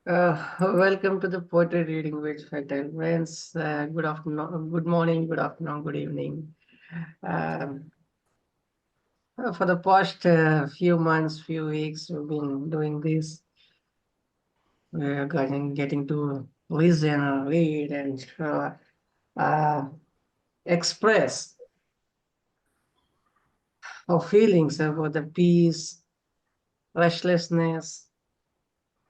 Welcome to the poetry reading with Fatal friends. Good afternoon, good morning, good afternoon, good evening. Um, for the past few months, few weeks, we've been doing this. We're getting to listen, read, and uh, express our feelings about the peace, restlessness,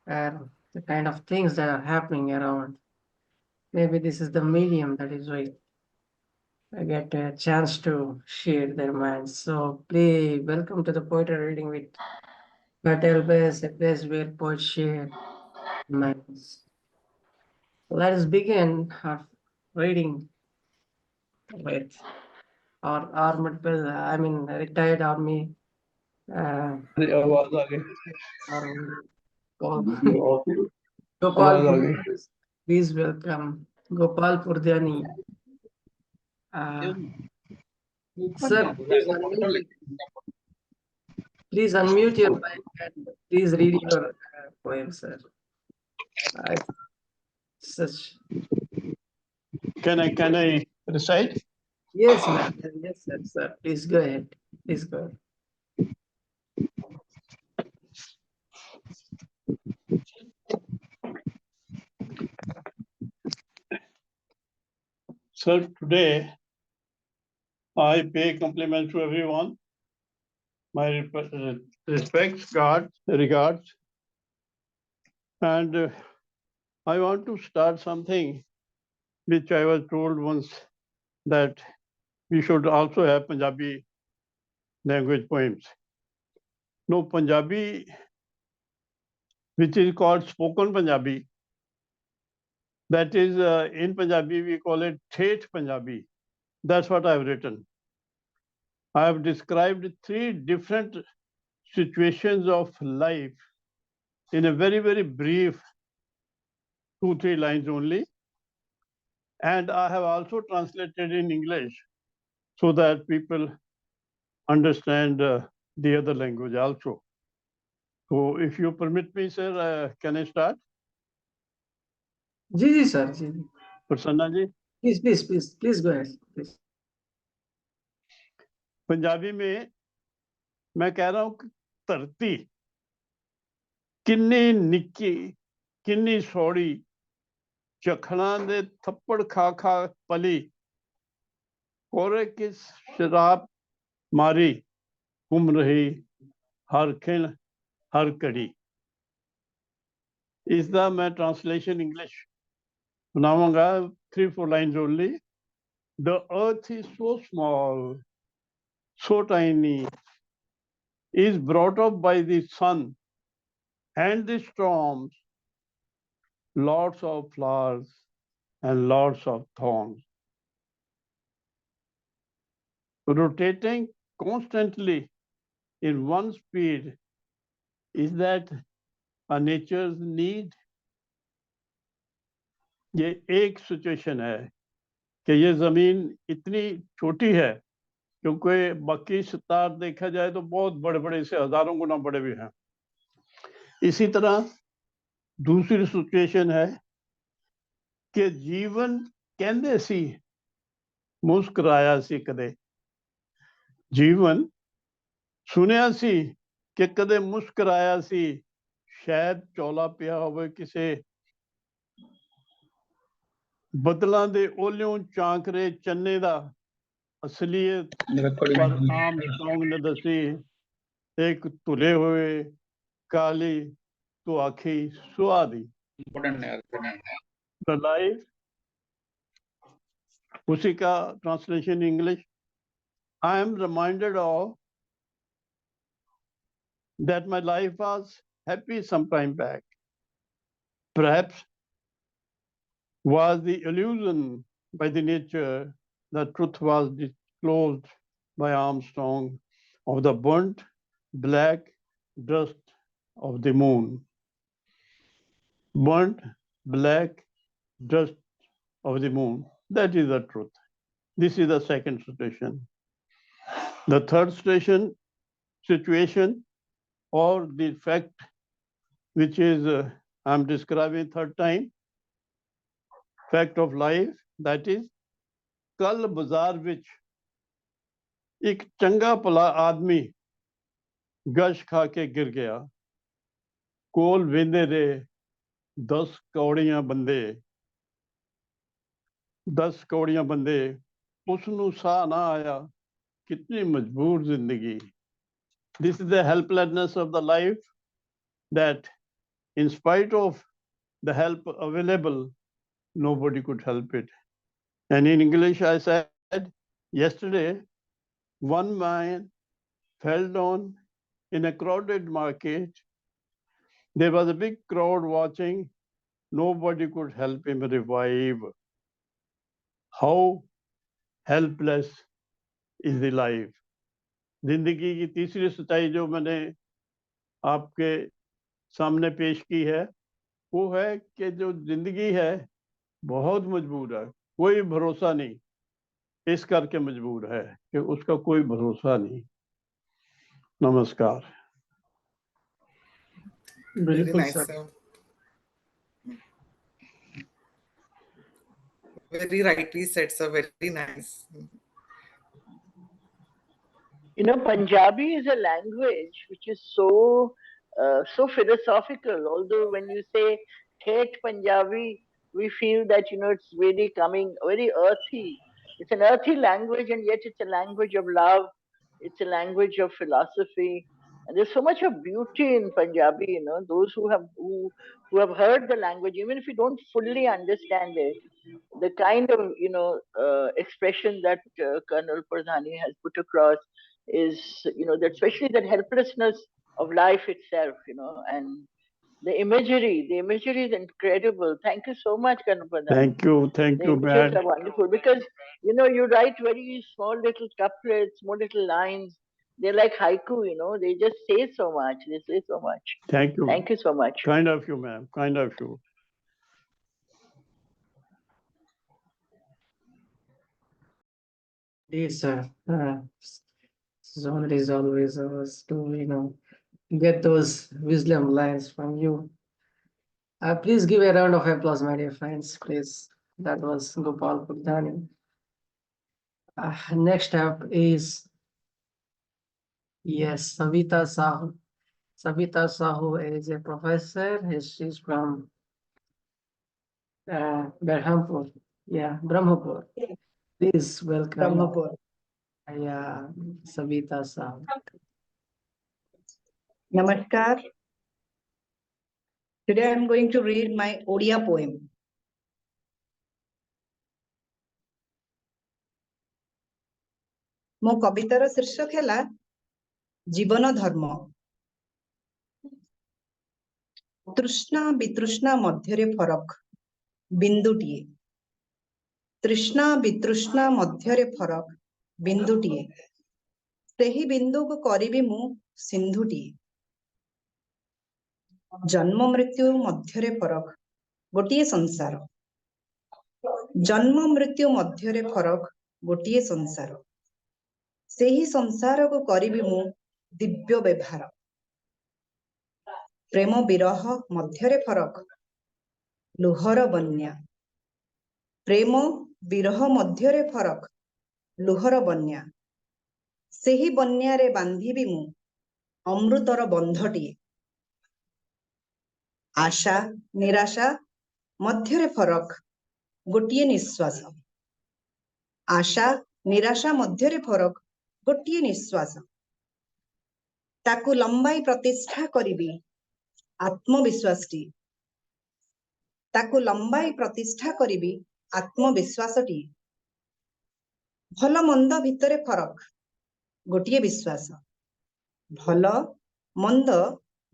and the kind of things that are happening around. Maybe this is the medium that is right. I get a chance to share their minds. So please welcome to the poetry reading with Patel Base, a place where poets share minds. Let us begin our reading with our armored retired army अरे आवाज आ गई army called आवाज Gopal आ गई Purdhani. Please welcome Gopal Purdhani. Uh, sir, please unmute your mic and please read your poem, sir. Uh, such can I recite? Yes, ma'am. Yes, sir, sir. Please go ahead. Please go ahead. Sir, today I pay compliments to everyone. My respects, regards, and I want to start something which I was told once that we should also have Punjabi language poems. No, Punjabi, which is called spoken Punjabi, that is in Punjabi we call it Thet Punjabi. That's what I've written. I have described three different situations of life in a very, very brief 2-3 lines only. And I have also translated in English so that people understand the other language also. So if you permit me, sir, can I start? Ji ji sir. Ji ji. Prasanna ji? Please go ahead. Please. Punjabi में मैं कह रहा हूँ धरती किन्नी निक्की किन्नी सौड़ी चखना दे थप्पड़ खा खा पली कोरे किस शराब मारी घूम रही हर खिण हर घड़ी इसका मैं ट्रांसलेशन इंग्लिश बनाऊंगा 3-4 lines only. The earth is so small, so tiny, is brought up by the sun and the storms, lots of flowers and lots of thorns, rotating constantly in one speed. Is that a nature's need? ये एक situation है कि ये जमीन इतनी छोटी है क्योंकि बाकी सितार देखा जाए तो बहुत बड़े बड़े से हजारों गुना बड़े भी हैं इसी तरह दूसरी सिचुएशन है कि जीवन कहते सी मुस्कुराया सी कदे जीवन सुनिया सी कि कदे मुस्कुराया सी शायद चौला पिया होवे किसे बदलों के ओलियों चांकरे चन्ने का असलियत पर आम स्ट्रॉन्ग ने दसी एक धुले हुए काली तो आखी सुहादी द लाइफ उसी का translation English I am reminded of that my life was happy some time back. Perhaps was the illusion by the nature, the truth was disclosed by Armstrong of the burnt black dust of the moon. Burnt black dust of the moon. That is the truth. This is the second situation. The third situation or the fact which is I'm describing third time. Fact of life, that is, कल बाजार विच एक चंगा भला आदमी गश खा के गिर गया, कोल वेंदे रहे 10 कौड़ियां बंदे, 10 कौड़ियां बंदे, उसनू साह ना आया, कितनी मजबूर जिंदगी. This is the helplessness of the life, that in spite of the help available, nobody could help it. And in English, I said yesterday, one man fell down in a crowded market. There was a big crowd watching. Nobody could help him revive. How helpless is the life. जिंदगी की तीसरी सच्चाई जो मैंने आपके सामने पेश की है, वो है कि जो जिंदगी है बहुत मजबूर है, कोई भरोसा नहीं, इस करके मजबूर है कि उसका कोई भरोसा नहीं. नमस्कार. Very Beautiful, nice, sir. sir. Very rightly said, sir. Very nice. You know, Punjabi is a language which is so philosophical. Although when you say Thet Punjabi, we feel that, you know, it's really coming very earthy. It's an earthy language, and yet it's a language of love. It's a language of philosophy. And there's so much of beauty in Punjabi, you know. Those who have heard the language, even if you don't fully understand it, the kind of, you know, expression that Colonel Purdhani has put across is, you know, that especially that helplessness of life itself, you know, and the imagery is incredible. Thank you so much, Colonel Purdhani. Thank The you, images man. are wonderful because, you know, you write very small little couplets, small little lines. They're like haiku, you know, they just say so much. They say so much. Thank you. Thank you so much. Kind of you, ma'am. Kind of you. Yes, sir. Zonal is always ours to, you know, get those wisdom lines from you. Please give a round of applause, my dear friends, please. That was Gopal Purdhani. Next up is, yes, Sabita Sahu. Sabita Sahu is a professor. She's from Berhampur. Yeah, Brahmapur. Please welcome. Brahmapur. Yeah, Sabita Sahu. Namaskar. Today I am going to read my Odia poem. ମୋ କବିତାର ଶୀର୍ଷକ ହେଲା ଜୀବନ ଧର୍ମ। ତୃଷ୍ଣା ବିତୃଷ୍ଣା ମଧ୍ୟରେ ଫରକ ବିନ୍ଦୁଟିଏ। ତୃଷ୍ଣା ବିତୃଷ୍ଣା ମଧ୍ୟରେ ଫରକ ବିନ୍ଦୁଟିଏ। ସେହି ବିନ୍ଦୁକୁ କରିବି ମୁଁ ସିନ୍ଧୁଟିଏ। ଜନ୍ମ ମୃତ୍ୟୁ ମଧ୍ୟରେ ଫରକ ଗୋଟିଏ ସଂସାର। ଜନ୍ମ ମୃତ୍ୟୁ ମଧ୍ୟରେ ଫରକ ଗୋଟିଏ ସଂସାର। ସେହି ସଂସାରକୁ କରିବି ମୁଁ ଦିବ୍ୟ ବ୍ୟବହାର। ପ୍ରେମ ବିରହ ମଧ୍ୟରେ ଫରକ ଲୁହର ବନ୍ୟା। ପ୍ରେମ ବିରହ ମଧ୍ୟରେ ଫରକ ଲୁହର ବନ୍ୟା। ସେହି ବନ୍ୟାରେ ବାନ୍ଧିବି ମୁଁ ଅମୃତର ବନ୍ଧଟିଏ। ଆଶା ନିରାଶା ମଧ୍ୟରେ ଫରକ ଗୋଟିଏ ନିଶ୍ୱାସ। ଆଶା ନିରାଶା ମଧ୍ୟରେ ଫରକ ଗୋଟିଏ ନିଶ୍ୱାସ। ତାକୁ ଲମ୍ବାଇ ପ୍ରତିଷ୍ଠା କରିବି ଆତ୍ମବିଶ୍ୱାସଟିଏ। ତାକୁ ଲମ୍ବାଇ ପ୍ରତିଷ୍ଠା କରିବି ଆତ୍ମବିଶ୍ୱାସଟିଏ। ଭଲ ମନ୍ଦ ଭିତରେ ଫରକ ଗୋଟିଏ ବିଶ୍ୱାସ। ଭଲ ମନ୍ଦ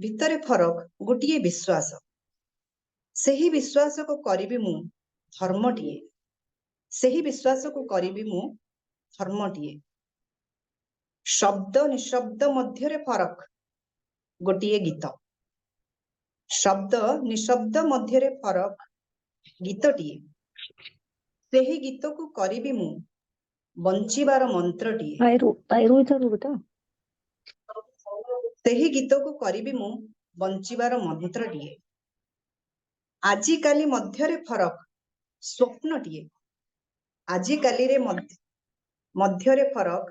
ଭିତରେ ଫରକ ଗୋଟିଏ ବିଶ୍ୱାସ। ସେହି ବିଶ୍ୱାସକୁ କରିବି ମୁଁ ଧର୍ମଟିଏ। ସେହି ବିଶ୍ୱାସକୁ କରିବି ମୁଁ ଧର୍ମଟିଏ। ଶବ୍ଦ ନିଶବ୍ଦ ମଧ୍ୟରେ ଫରକ ଗୋଟିଏ ଗୀତ। ଶବ୍ଦ ନିଶବ୍ଦ ମଧ୍ୟରେ ଫରକ ଗୀତଟିଏ। ସେହି ଗୀତକୁ କରିବି ମୁଁ ବଞ୍ଚିବାର ମନ୍ତ୍ରଟିଏ। ସେହି ଗୀତକୁ କରିବି ମୁଁ ବଞ୍ଚିବାର ମନ୍ତ୍ରଟିଏ। ଆଜିକାଲି ମଧ୍ୟରେ ଫରକ ସ୍ୱପ୍ନଟିଏ ଆଜିକାଲିରେ ମଧ୍ୟରେ ଫରକ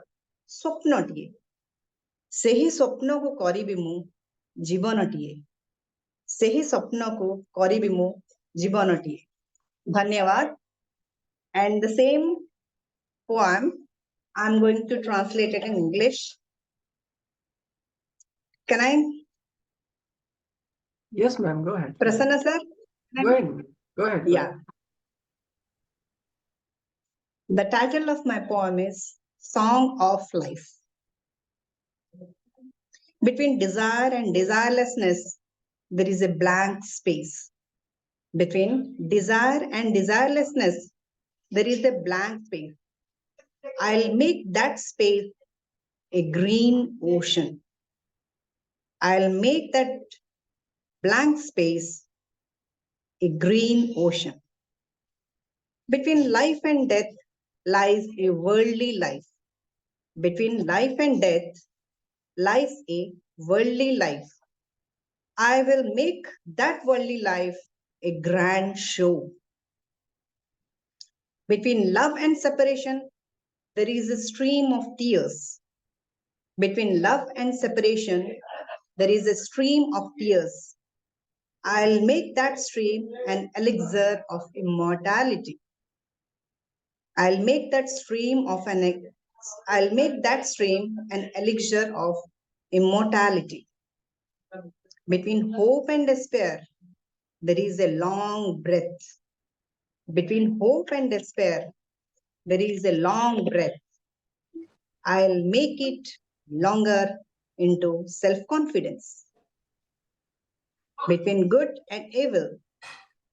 ସ୍ୱପ୍ନଟିଏ ସେହି ସ୍ୱପ୍ନକୁ କରିବି ମୁଁ ଜୀବନଟିଏ ସେହି ସ୍ୱପ୍ନକୁ କରିବି ମୁଁ ଜୀବନଟିଏ ଧନ୍ୟବାଦ and the same poem I'm going to translate it in English. Can I? Yes, ma'am. Go ahead. Prasanna sir? Go ahead. Go ahead. Go Yeah. ahead. The title of my poem is Song of Life. Between desire and desirelessness, there is a blank space. Between desire and desirelessness, there is a blank space. I'll make that space a green ocean. I'll make that blank space a green ocean. Between life and death lies a worldly life. Between life and death lies a worldly life. I will make that worldly life a grand show. Between love and separation, there is a stream of tears. Between love and separation, there is a stream of tears. I'll make that stream an elixir of immortality. I'll make that stream an elixir of immortality. Between hope and despair, there is a long breath. Between hope and despair, there is a long breath. I'll make it longer into self-confidence. Between good and evil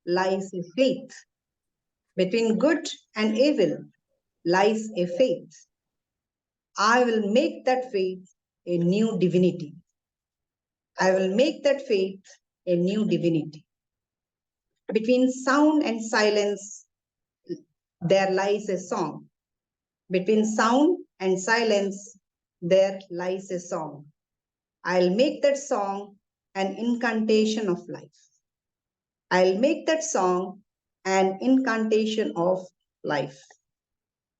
lies a faith. Between good and evil lies a faith. I will make that faith a new divinity. I will make that faith a new divinity. Between sound and silence, there lies a song. Between sound and silence, there lies a song. I'll make that song an incantation of life. I'll make that song an incantation of life.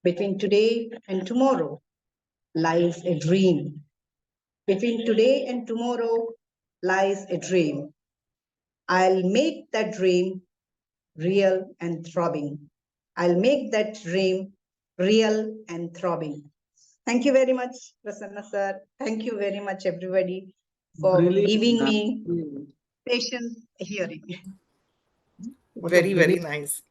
Between today and tomorrow lies a dream. Between today and tomorrow lies a dream. I'll make that dream real and throbbing. I'll make that dream real and throbbing. Thank you very much, Prasanna sir. Thank you very much, everybody, for Brilliant. giving me Brilliant. patient hearing. What a Very, very brilliant- nice.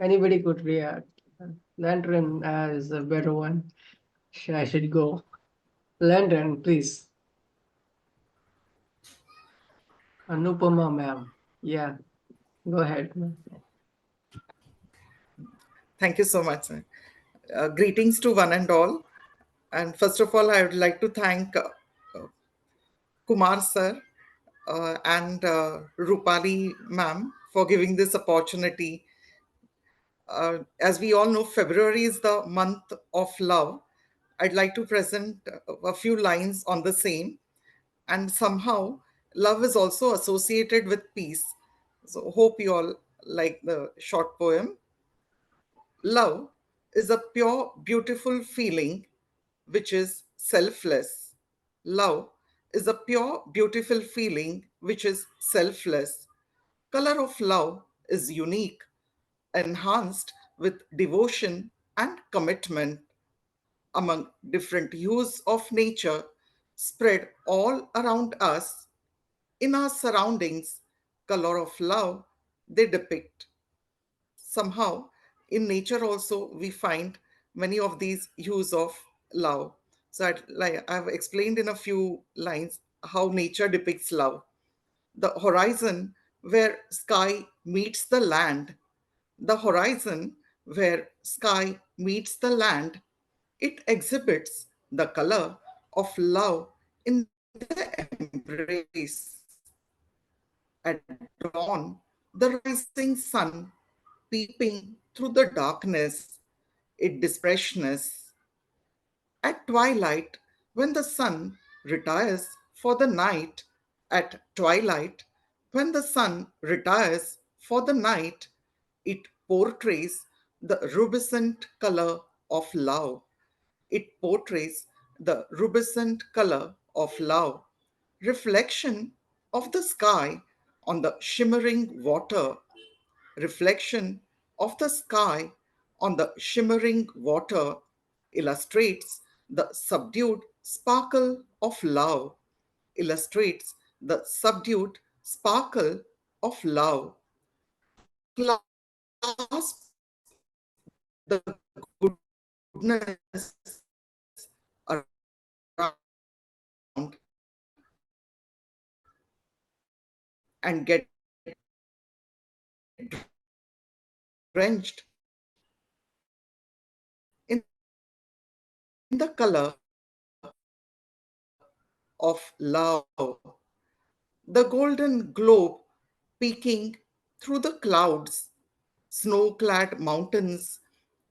Anybody could react. Lantern is a better one. I should go. Lantern, please. Anupama, ma'am. Yeah. Go ahead, ma'am. Thank you so much, sir. Greetings to one and all. And first of all, I would like to thank Kumar sir and Roopali ma'am for giving this opportunity. As we all know, February is the month of love. I'd like to present a few lines on the same. And somehow, love is also associated with peace. So, hope you all like the short poem. Love is a pure, beautiful feeling which is selfless. Love is a pure, beautiful feeling which is selfless. Color of love is unique, enhanced with devotion and commitment among different hues of nature spread all around us. In our surroundings, color of love they depict. Somehow, in nature also, we find many of these hues of love. So, I've explained in a few lines how nature depicts love. The horizon where sky meets the land, the horizon where sky meets the land, it exhibits the color of love in the embrace. At dawn, the rising sun peeping through the darkness, it dispersions. At twilight, when the sun retires for the night, At twilight, when the sun retires for the night, it portrays the rubescent color of love. It portrays the rubescent color of love, reflection of the sky on the shimmering water, reflection of the sky on the shimmering water illustrates the subdued sparkle of love, illustrates the subdued sparkle of love. Clasp the goodness around and get drenched in the color of love. The golden globe peeking through the clouds, snow clad mountains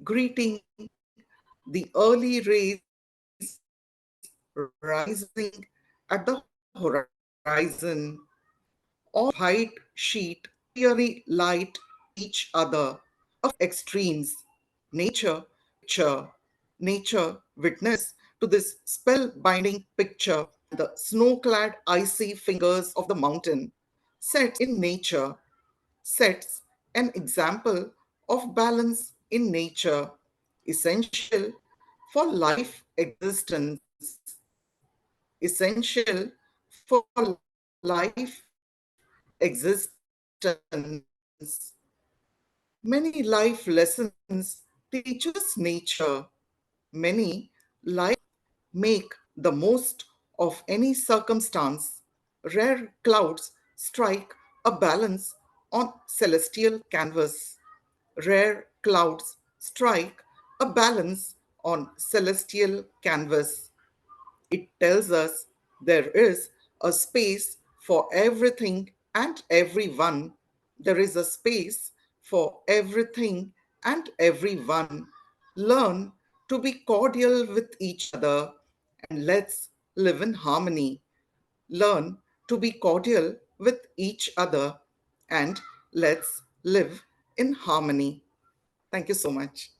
greeting the early rays rising at the horizon. All white sheet clearly light each other, extremes. Nature, picture, nature witness to this spellbinding picture. The snow-clad icy fingers of the mountain sets in nature, sets an example of balance in nature, essential for life existence, essential for life existence. Many life lessons teach us nature. Many life make the most of any circumstance. Rare clouds strike a balance on celestial canvas. Rare clouds strike a balance on celestial canvas. It tells us there is a space for everything and everyone. There is a space for everything and everyone. Learn to be cordial with each other and let's live in harmony. Learn to be cordial with each other and let's live in harmony. Thank you so much.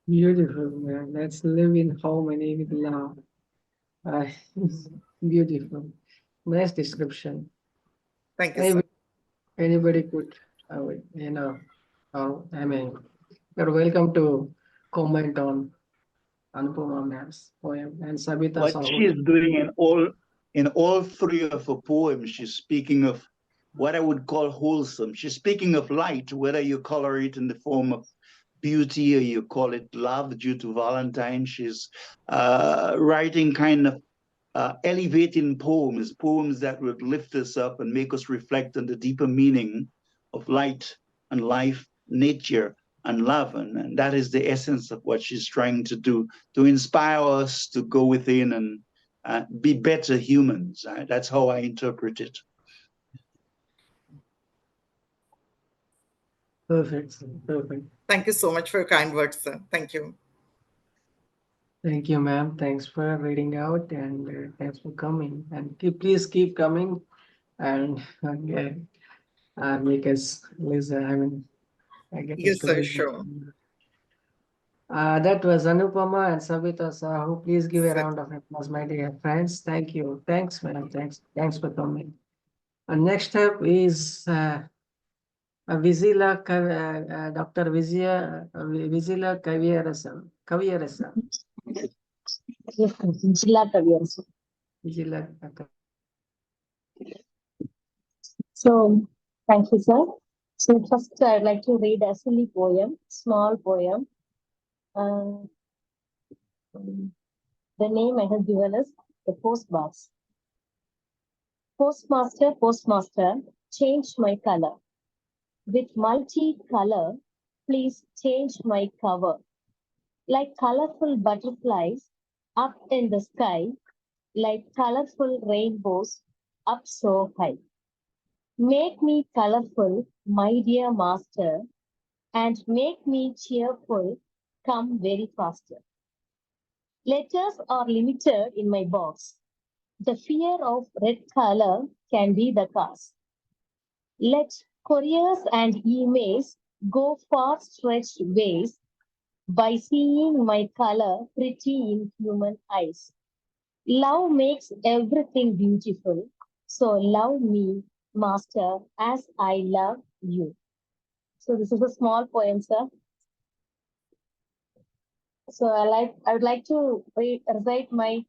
Beautiful, man. Let's live in harmony with love. Uh, Beautiful. Nice description. Thank you so Anybody, much. anybody could, I mean, you're welcome to comment on Anupama Ma'am's poem and Sabita What Sahu. she's doing in all three of her poems, she's speaking of what I would call wholesome. She's speaking of light, whether you color it in the form of beauty or you call it love due to Valentine. She's writing kind of elevating poems that would lift us up and make us reflect on the deeper meaning of light and life, nature, and love. And that is the essence of what she's trying to do, to inspire us to go within and be better humans. That's how I interpret it. Perfect. Perfect. Thank you so much for your kind words, sir. Thank you. Thank you, ma'am. Thanks for reading out and thanks for coming. And please keep coming and make us listen. I mean, get us Yes, to sir, listen. sure. That was Anupama and Sabita Sahu. Please give a Sir. round of applause, my dear friends. Thank you. Thanks, madam. Thanks for coming. And next up is Dr. Vijila Kaviarasan. Yes, Vijila Kaviarasan. Vijila. So, thank you, sir. So, first, I'd like to read a silly poem, small poem. The name I have given is The Postbox. Postmaster, postmaster, change my color. With multi-color, please change my cover. Like colorful butterflies up in the sky, like colorful rainbows up so high. Make me colorful, my dear master, and make me cheerful, come very faster. Letters are limited in my box. The fear of red color can be the cause. Let couriers and emails go far-stretched ways by seeing my color pretty in human eyes. Love makes everything beautiful, so love me, Master, as I love you. So this is a small poem, sir. So I would like to recite my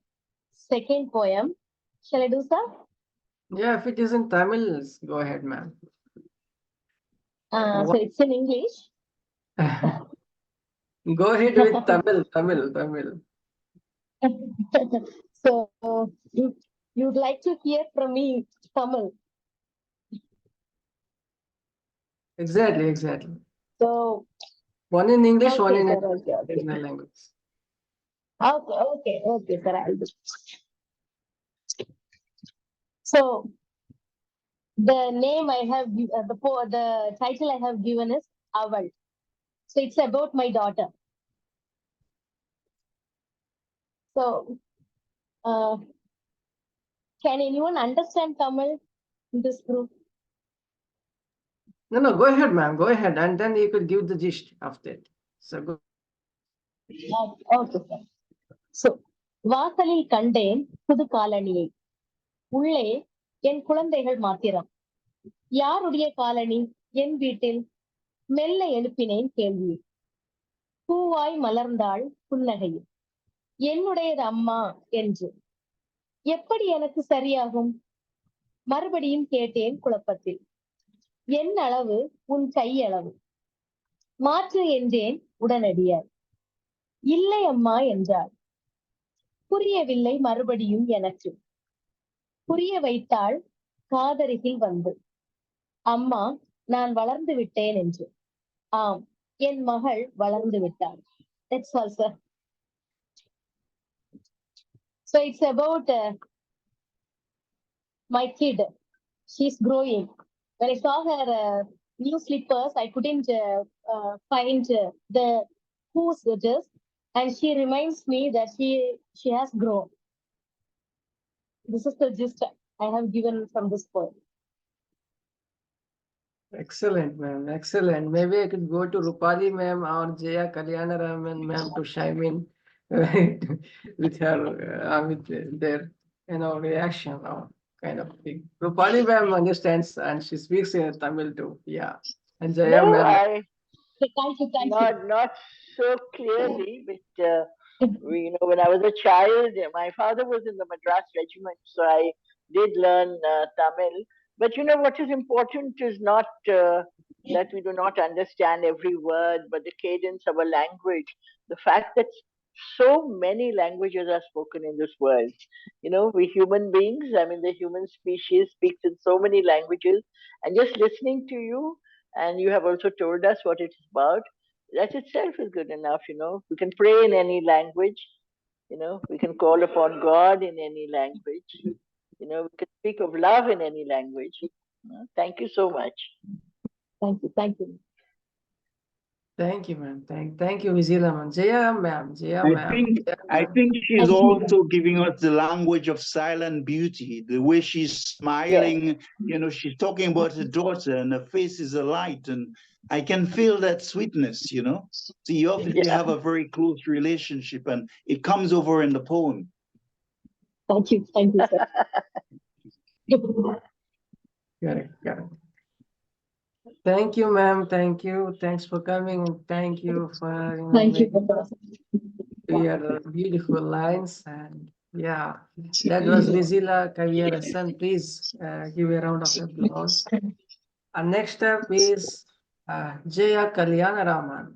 second poem. Shall I do, sir? Yeah, if it is in Tamil, go ahead, ma'am. So it's in English. Go ahead with Tamil. So you'd like to hear from me Tamil. Exactly. So One in English, okay, one in sir, okay. original language. Okay, sir, I'll do. So the name I have, the title I have given is Aval. So it's about my daughter. So can anyone understand Tamil in this group? No, go ahead, ma'am. Go ahead, and then you could give the gist of that. So go. Okay, sir. So வாசலில் கண்டேன் புது காலணியை உள்ளே என் குழந்தைகள் மாத்திரம் யாருடைய காலணி என் வீட்டில் மெல்ல எழுப்பினேன் கேள்வியை பூவாய் மலர்ந்தாள் புன்னகையில் என்னுடையது அம்மா என்று எப்படி எனக்கு சரியாகும் மறுபடியும் கேட்டேன் குழப்பத்தில் என் அளவு உன் கையளவு மாற்று என்றேன் உடனடியார் இல்லை அம்மா என்றாள் புரியவில்லை மறுபடியும் எனக்கு புரிய வைத்தாள் காதருகில் வந்து அம்மா நான் வளர்ந்து விட்டேன் என்று ஆம் என் மகள் வளர்ந்து விட்டாள். That's all, sir. So it's about my kid. She's growing. When I saw her new slippers, I couldn't find the whose it is, and she reminds me that she has grown. This is the gist I have given from this poem. Excellent, ma'am. Excellent. Maybe I could go to Roopali ma'am or Jaya Kalayanaraman ma'am to chime in with her with their reaction or kind of thing. Roopali ma'am understands and she speaks in Tamil too. Yeah, and Jaya No, ma'am. Thank you. not so clearly, but when I was a child, my father was in the Madras regiment, so I did learn Tamil. But what is important is not that we do not understand every word, but the cadence of a language. The fact that so many languages are spoken in this world. We human beings, I mean, the human species speaks in so many languages, and just listening to you, and you have also told us what it's about, that itself is good enough. We can pray in any language. We can call upon God in any language. We can speak of love in any language. Thank you so much. Thank you. Thank you, ma'am. Thank you, Vijila ma'am. Jaya ma'am. I think she's also giving us the language of silent beauty, the way she's smiling. She's talking about her daughter and her face is a light, and I can feel that sweetness, So you obviously have a very close relationship, and it comes over in the poem. Thank you, sir. Correct. Thank you, ma'am. Thank you. Thanks for coming, and thank you for your beautiful lines. And yeah, that was Vijila Kaviarasan. Please give a round of applause. And next up is Jaya Kalayanaraman.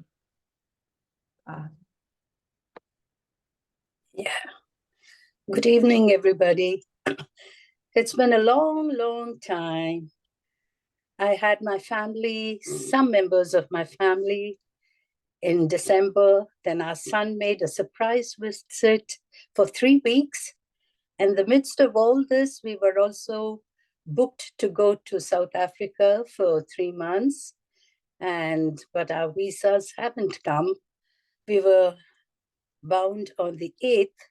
Good evening, everybody. It's been a long time. I had my family, some members of my family in December. Then our son made a surprise visit for 3 weeks. In the midst of all this, we were also booked to go to South Africa for 3 months. But our visas haven't come. We were bound on the 8th.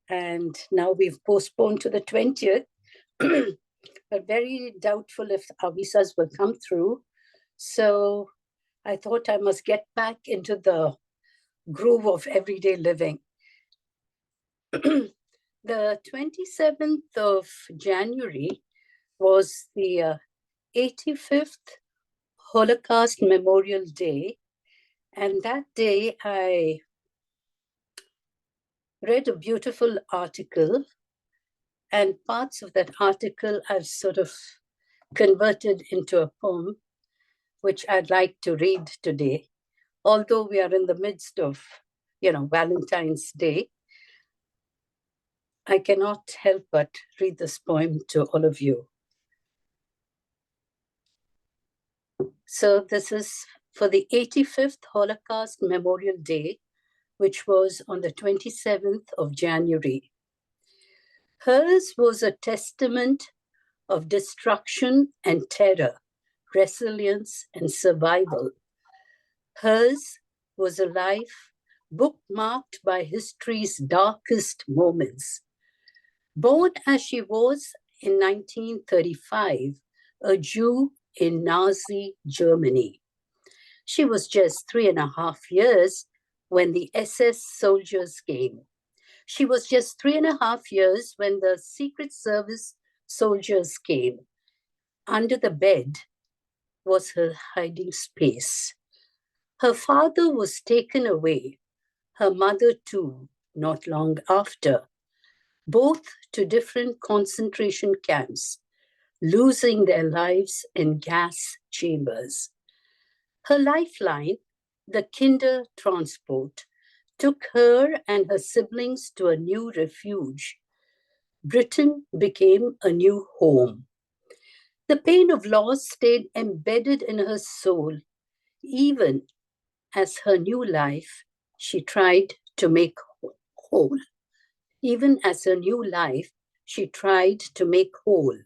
And now we've postponed to the 20th, but very doubtful if our visas will come through. So I thought I must get back into the groove of everyday living. The 27th of January was the 85th Holocaust Memorial Day. And that day I read a beautiful article, and parts of that article I've sort of converted into a poem, which I'd like to read today. Although we are in the midst of, Valentine's Day, I cannot help but read this poem to all of you. So this is for the 85th Holocaust Memorial Day, which was on the 27th of January. Hers was a testament of destruction and terror, resilience and survival. Hers was a life bookmarked by history's darkest moments. Born as she was in 1935, a Jew in Nazi Germany. She was just 3.5 years when the SS soldiers came. She was just 3.5 years when the Secret Service soldiers came. Under the bed was her hiding space. Her father was taken away, her mother too, not long after, both to different concentration camps, losing their lives in gas chambers. Her lifeline, the Kinder transport, took her and her siblings to a new refuge. Britain became a new home. The pain of loss stayed embedded in her soul, even as her new life she tried to make whole. Even as her new life she tried to make whole.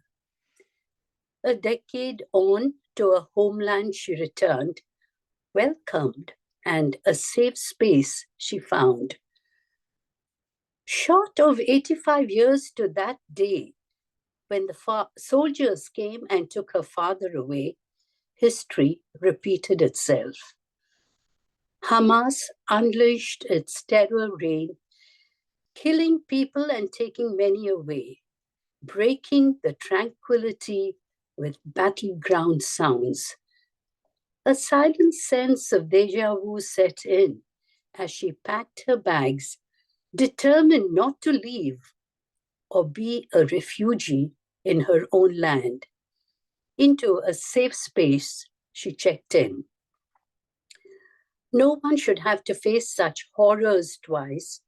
A decade on to a homeland she returned, welcomed, and a safe space she found. Short of 85 years to that day, when the soldiers came and took her father away, history repeated itself. Hamas unleashed its terror reign, killing people and taking many away, breaking the tranquility with battleground sounds. A silent sense of déjà vu set in as she packed her bags, determined not to leave or be a refugee in her own land. Into a safe space she checked in. No one should have to face such horrors twice.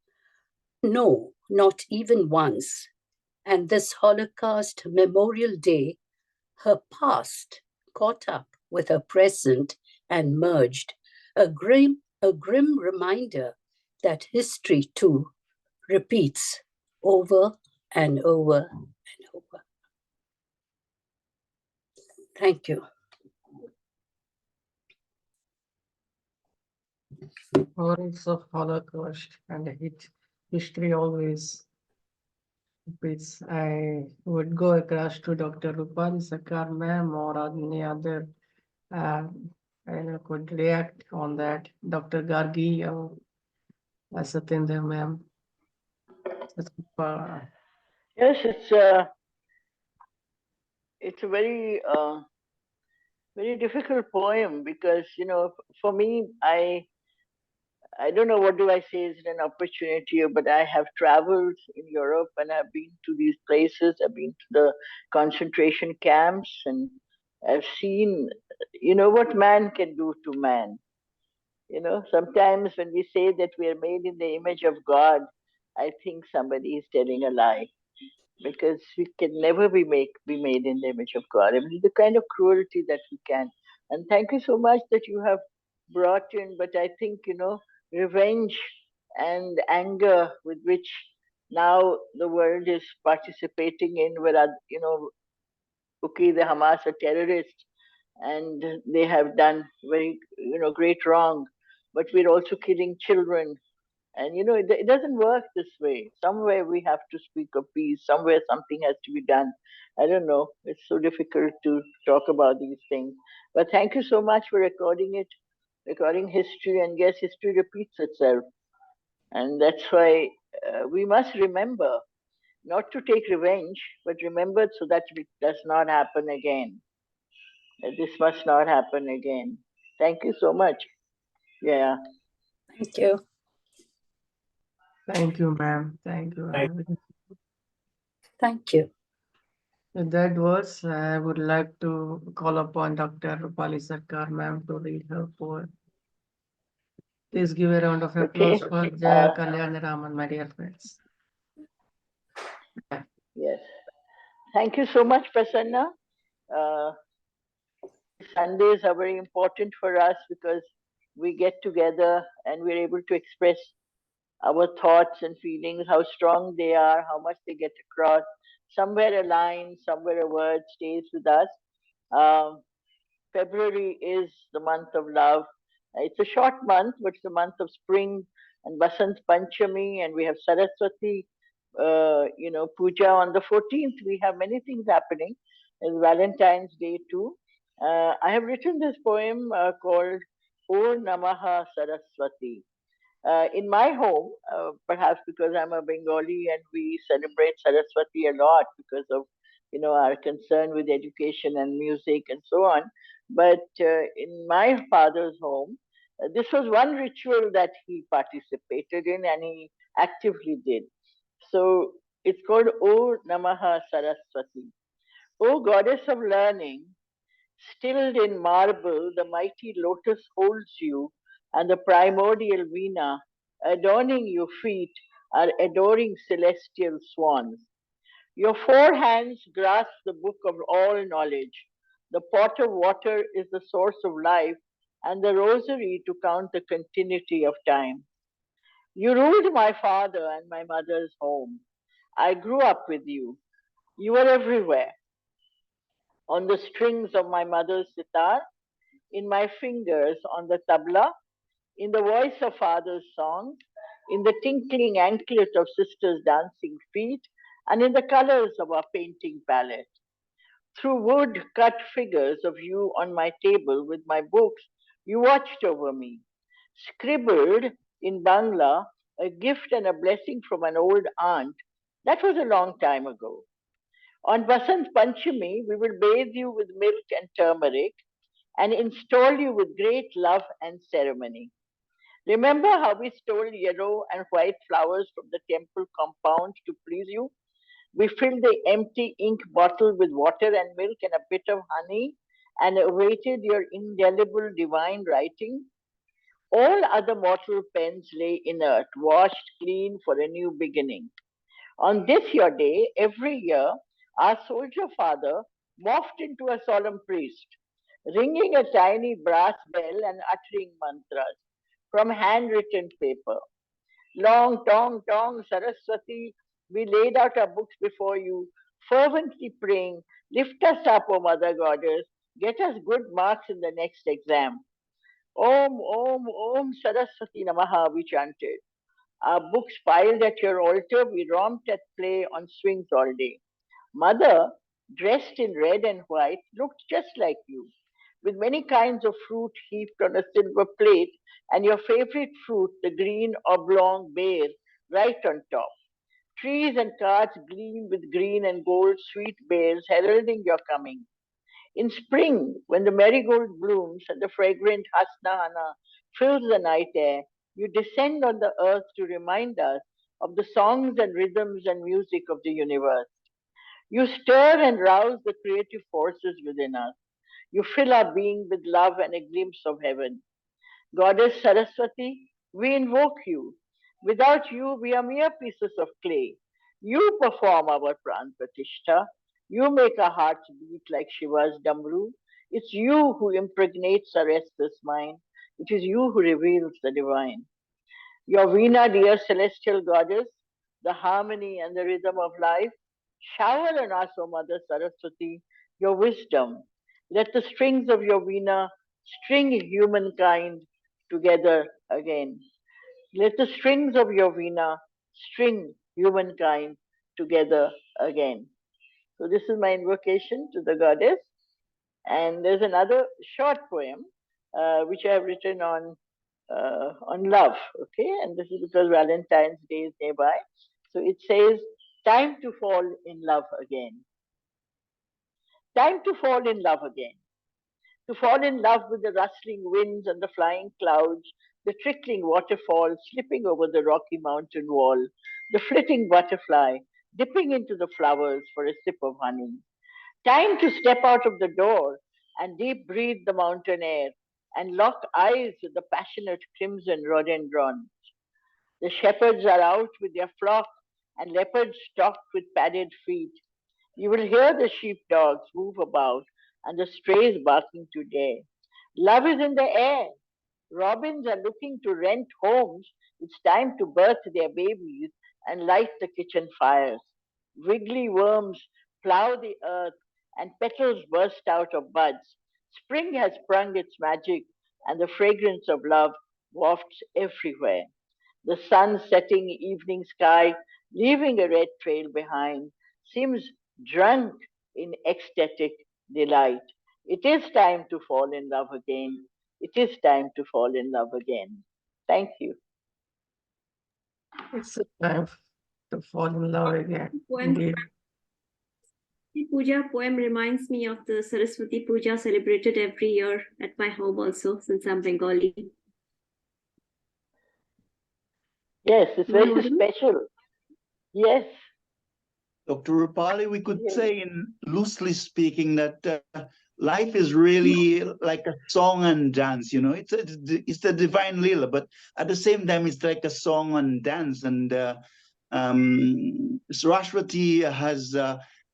No, not even once. And this Holocaust Memorial Day, her past caught up with her present and merged, a grim reminder that history too repeats over and over and over. Thank you. Horrors of Holocaust and history always repeats. I would go across to Dr. Roopali Sircar ma'am or any other could react on that. Dr. Gargi or Satinder ma'am. Yes, it's a very very difficult poem because for me I don't know what do I say is an opportunity, but I have traveled in Europe and I've been to these places. I've been to the concentration camps and I've seen, what man can do to man. Sometimes when we say that we are made in the image of God, I think somebody is telling a lie because we can never be made in the image of God. I mean, the kind of cruelty that we can. And thank you so much that you have brought in, but I think, revenge and anger with which now the world is participating in, where, okay, the Hamas are terrorists and they have done very, great wrong, but we're also killing children And it doesn't work this way. Somewhere we have to speak of peace. Somewhere something has to be done. I don't know. It's so difficult to talk about these things. But thank you so much for recording it, recording history. And yes, history repeats itself. And that's why we must remember not to take revenge, but remember so that it does not happen again. That this must not happen again. Thank you so much. Yeah. Thank you. Thank you, ma'am. Thank you. Thank you. With that words, I would like to call upon Dr. Roopali Sircar, ma'am, to read her poem. Please give a round of applause Okay. for Jaya Kalayanaraman, my dear friends. Yes. Thank you so much, Prasanna. Uh, Sundays are very important for us because we get together and we're able to express our thoughts and feelings, how strong they are, how much they get across. Somewhere a line, somewhere a word stays with us. Um, February is the month of love. It's a short month, but it's the month of spring and Basant Panchami, and we have Saraswati, Puja on the 14th. We have many things happening. It's Valentine's Day too. I have written this poem called O Namaha Saraswati. In my home, perhaps because I'm a Bengali and we celebrate Saraswati a lot because of our concern with education and music and so on. But in my father's home, this was one ritual that he participated in and he actively did. So it's called O Namaha Saraswati. O goddess of learning, stilled in marble, the mighty lotus holds you, and the primordial Veena, adorning your feet, are adoring celestial swans. Your four hands grasp the book of all knowledge. The pot of water is the source of life, and the rosary to count the continuity of time. You ruled my father and my mother's home. I grew up with you. You were everywhere. On the strings of my mother's sitar, in my fingers on the tabla, in the voice of father's songs, in the tinkling anklet of sister's dancing feet, and in the colors of our painting palette. Through wood cut figures of you on my table with my books, you watched over me. Scribbled in Bangla, a gift and a blessing from an old aunt. That was a long time ago. On Basant Panchami, we will bathe you with milk and turmeric and install you with great love and ceremony. Remember how we stole yellow and white flowers from the temple compound to please you? We filled the empty ink bottle with water and milk and a bit of honey and awaited your indelible divine writing. All other mortal pens lay inert, washed clean for a new beginning. On this your day, every year, our soldier father morphed into a solemn priest, ringing a tiny brass bell and uttering mantras from handwritten paper. Long tong tong Saraswati, we laid out our books before you, fervently praying, lift us up, O Mother Goddess, get us good marks in the next exam. Om, Om, Om Saraswati Namaha, we chanted. Our books piled at your altar, we romped at play on swings all day. Mother, dressed in red and white, looked just like you, with many kinds of fruit heaped on a silver plate, and your favorite fruit, the green oblong bear, right on top. Trees and carts gleam with green and gold sweet bears heralding your coming. In spring, when the marigold blooms and the fragrant hasnahana fills the night air, you descend on the earth to remind us of the songs and rhythms and music of the universe. You stir and rouse the creative forces within us. You fill our being with love and a glimpse of heaven. Goddess Saraswati, we invoke you. Without you, we are mere pieces of clay. You perform our pran pratishtha. You make our hearts beat like Shiva's damru. It's you who impregnates our restless mind. It is you who reveals the divine. Your Veena, dear celestial goddess, the harmony and the rhythm of life, shower on us, O Mother Saraswati, your wisdom. Let the strings of your Veena string humankind together again. Let the strings of your veena string humankind together again. So this is my invocation to the goddess. And there's another short poem which I have written on love. Okay, and this is because Valentine's Day is nearby. So it says, "Time to fall in love again. Time to fall in love again. To fall in love with the rustling winds and the flying clouds, the trickling waterfall slipping over the rocky mountain wall, the flitting butterfly dipping into the flowers for a sip of honey. Time to step out of the door and deep breathe the mountain air and lock eyes with the passionate crimson rhododendron. The shepherds are out with their flock and leopards stalked with padded feet. You will hear the sheepdogs move about and the strays barking today. Love is in the air. Robins are looking to rent homes. It's time to birth their babies and light the kitchen fires. Wiggly worms plow the earth and petals burst out of buds. Spring has sprung its magic and the fragrance of love wafts everywhere. The sun setting evening sky, leaving a red trail behind, seems drunk in ecstatic delight. It is time to fall in love again. It is time to fall in love again. Thank you. It's a time to fall in love again. Poem. Indeed. The Puja poem reminds me of the Saraswati Puja celebrated every year at my home also, since I'm Bengali. Yes, it's Am I very audible? special. Yes. Dr. Roopali, we could say, in loosely speaking, that life is really like a song and dance. You know, it's the divine lila, but at the same time, it's like a song and dance. And Saraswati has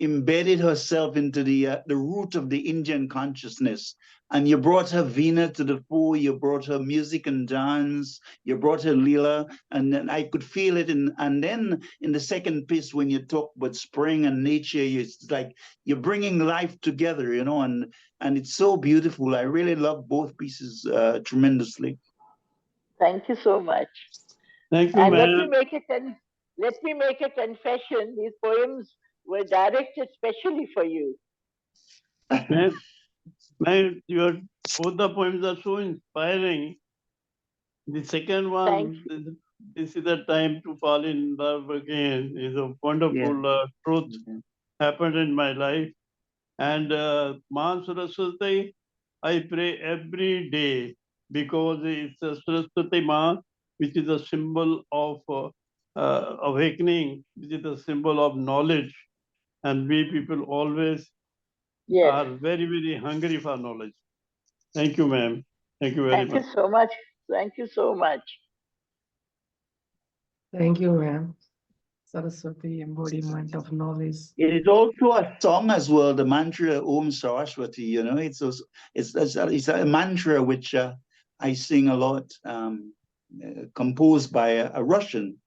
embedded herself into the root of the Indian consciousness. And you brought her Veena to the fore, you brought her music and dance, you brought her Leela, and then I could feel it. And then in the second piece, when you talk about spring and nature, it's like you're bringing life together, you know, and it's so beautiful. I really love both pieces tremendously. Thank you so much. Thank you, And let ma'am. me make a confession. These poems were directed specially for you. Ma'am, both the poems are so inspiring. The second one, this is the time to fall in love again, is a wonderful truth happened in my life. And Ma Saraswati, I pray every day because it's a Saraswati Ma, which is a symbol of awakening, which is a symbol of knowledge. And we people always are very, very hungry for knowledge. Thank you, ma'am. Thank you very much. Thank you so much. Thank you so much. Thank you, ma'am. Saraswati, embodiment of knowledge. It is also a song as well, the mantra Om Saraswati, you know, it's a mantra which I sing a lot, composed by a Russian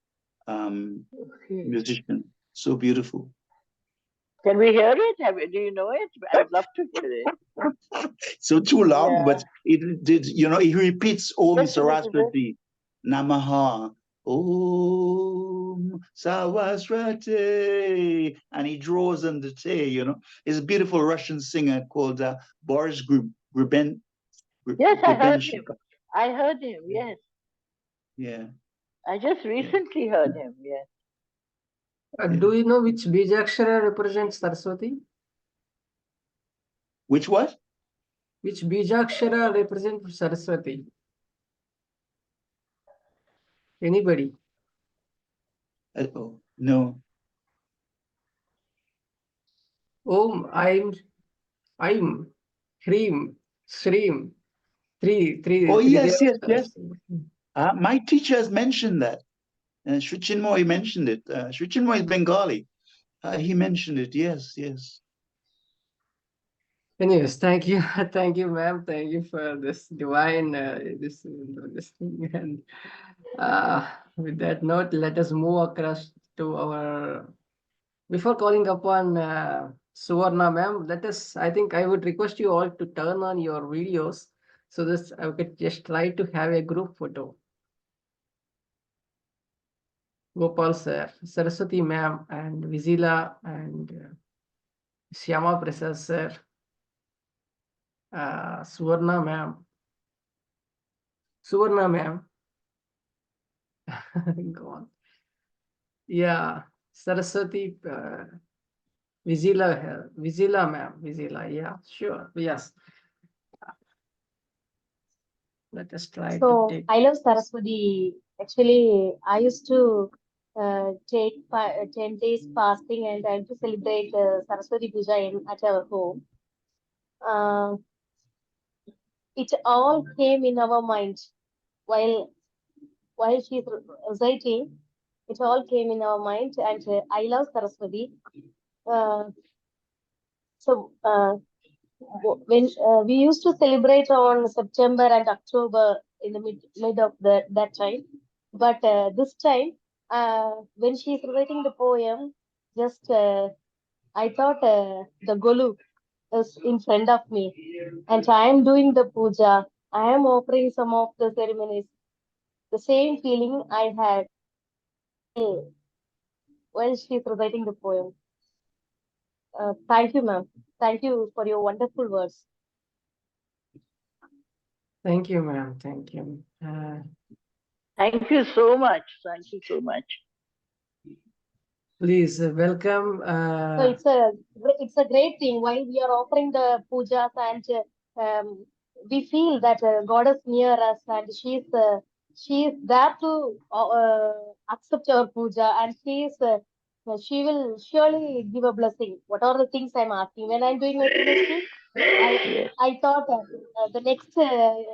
musician. So beautiful. Can we hear it? Do you know it? I would love to hear it. So too long, but it did, you know, he repeats Om Saraswati, Namaha, Om Saraswati, and he draws on the Te, you know. He's a beautiful Russian singer called Boris Gruben. Yes, I heard him. I heard him, yes. Yeah. I just recently heard him, yes. Do you know which Bijakshara represents Saraswati? Which what? Which Bijakshara represents Saraswati? Anybody? Oh, no. Om, Aim, Hreem, Shreem. Three. Oh, yes. My teacher has mentioned that. Sri Chinmoy mentioned it. Sri Chinmoy is Bengali. He mentioned it. Yes. Anyways, thank you, ma'am. Thank you for this divine this thing. And with that note, let us move across to our. Before calling upon Suvarna, ma'am, I think I would request you all to turn on your videos so that I could just try to have a group photo. Gopal sir, Saraswati ma'am, and Vijila and Shyamaprasad sir, Suvarna ma'am, go on. Yeah, Saraswati, Vijila ma'am, Vijila, yeah, sure, yes. Let us try to So take. I love Saraswati. Actually, I used to take 10 days fasting and I to celebrate Saraswati Puja at our home. Uh, it all came in our mind while she's reciting. It all came in our mind, and I love Saraswati. Uh, so when we used to celebrate on September and October in the mid of that time, but this time when she's writing the poem, just I thought the Golu is in front of me, and I am doing the puja. I am offering some of the ceremonies. The same feeling I had while she's reciting the poem. Thank you, ma'am. Thank you for your wonderful words. Thank you, ma'am. Thank you. Thank you so much. Thank you so much. Please welcome. So it's a great thing while we are offering the pujas, and we feel that God is near us and she is there to accept our puja, and she will surely give a blessing. What are the things I'm asking when I'm doing my PhD? I thought the next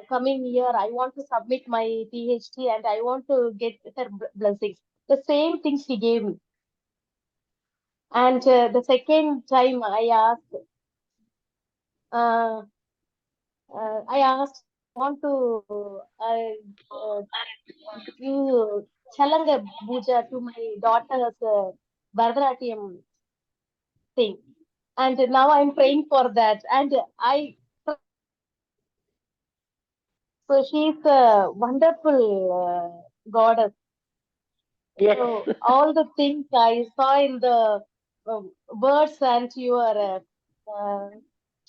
coming year I want to submit my PhD and I want to get her blessings. The same thing she gave me. And the second time uh, I asked, I want to give Chalanga Puja to my daughter's Bharatanatyam thing. And now I'm praying for that. And so she's a wonderful goddess. Yes. So all the things I saw in the words and your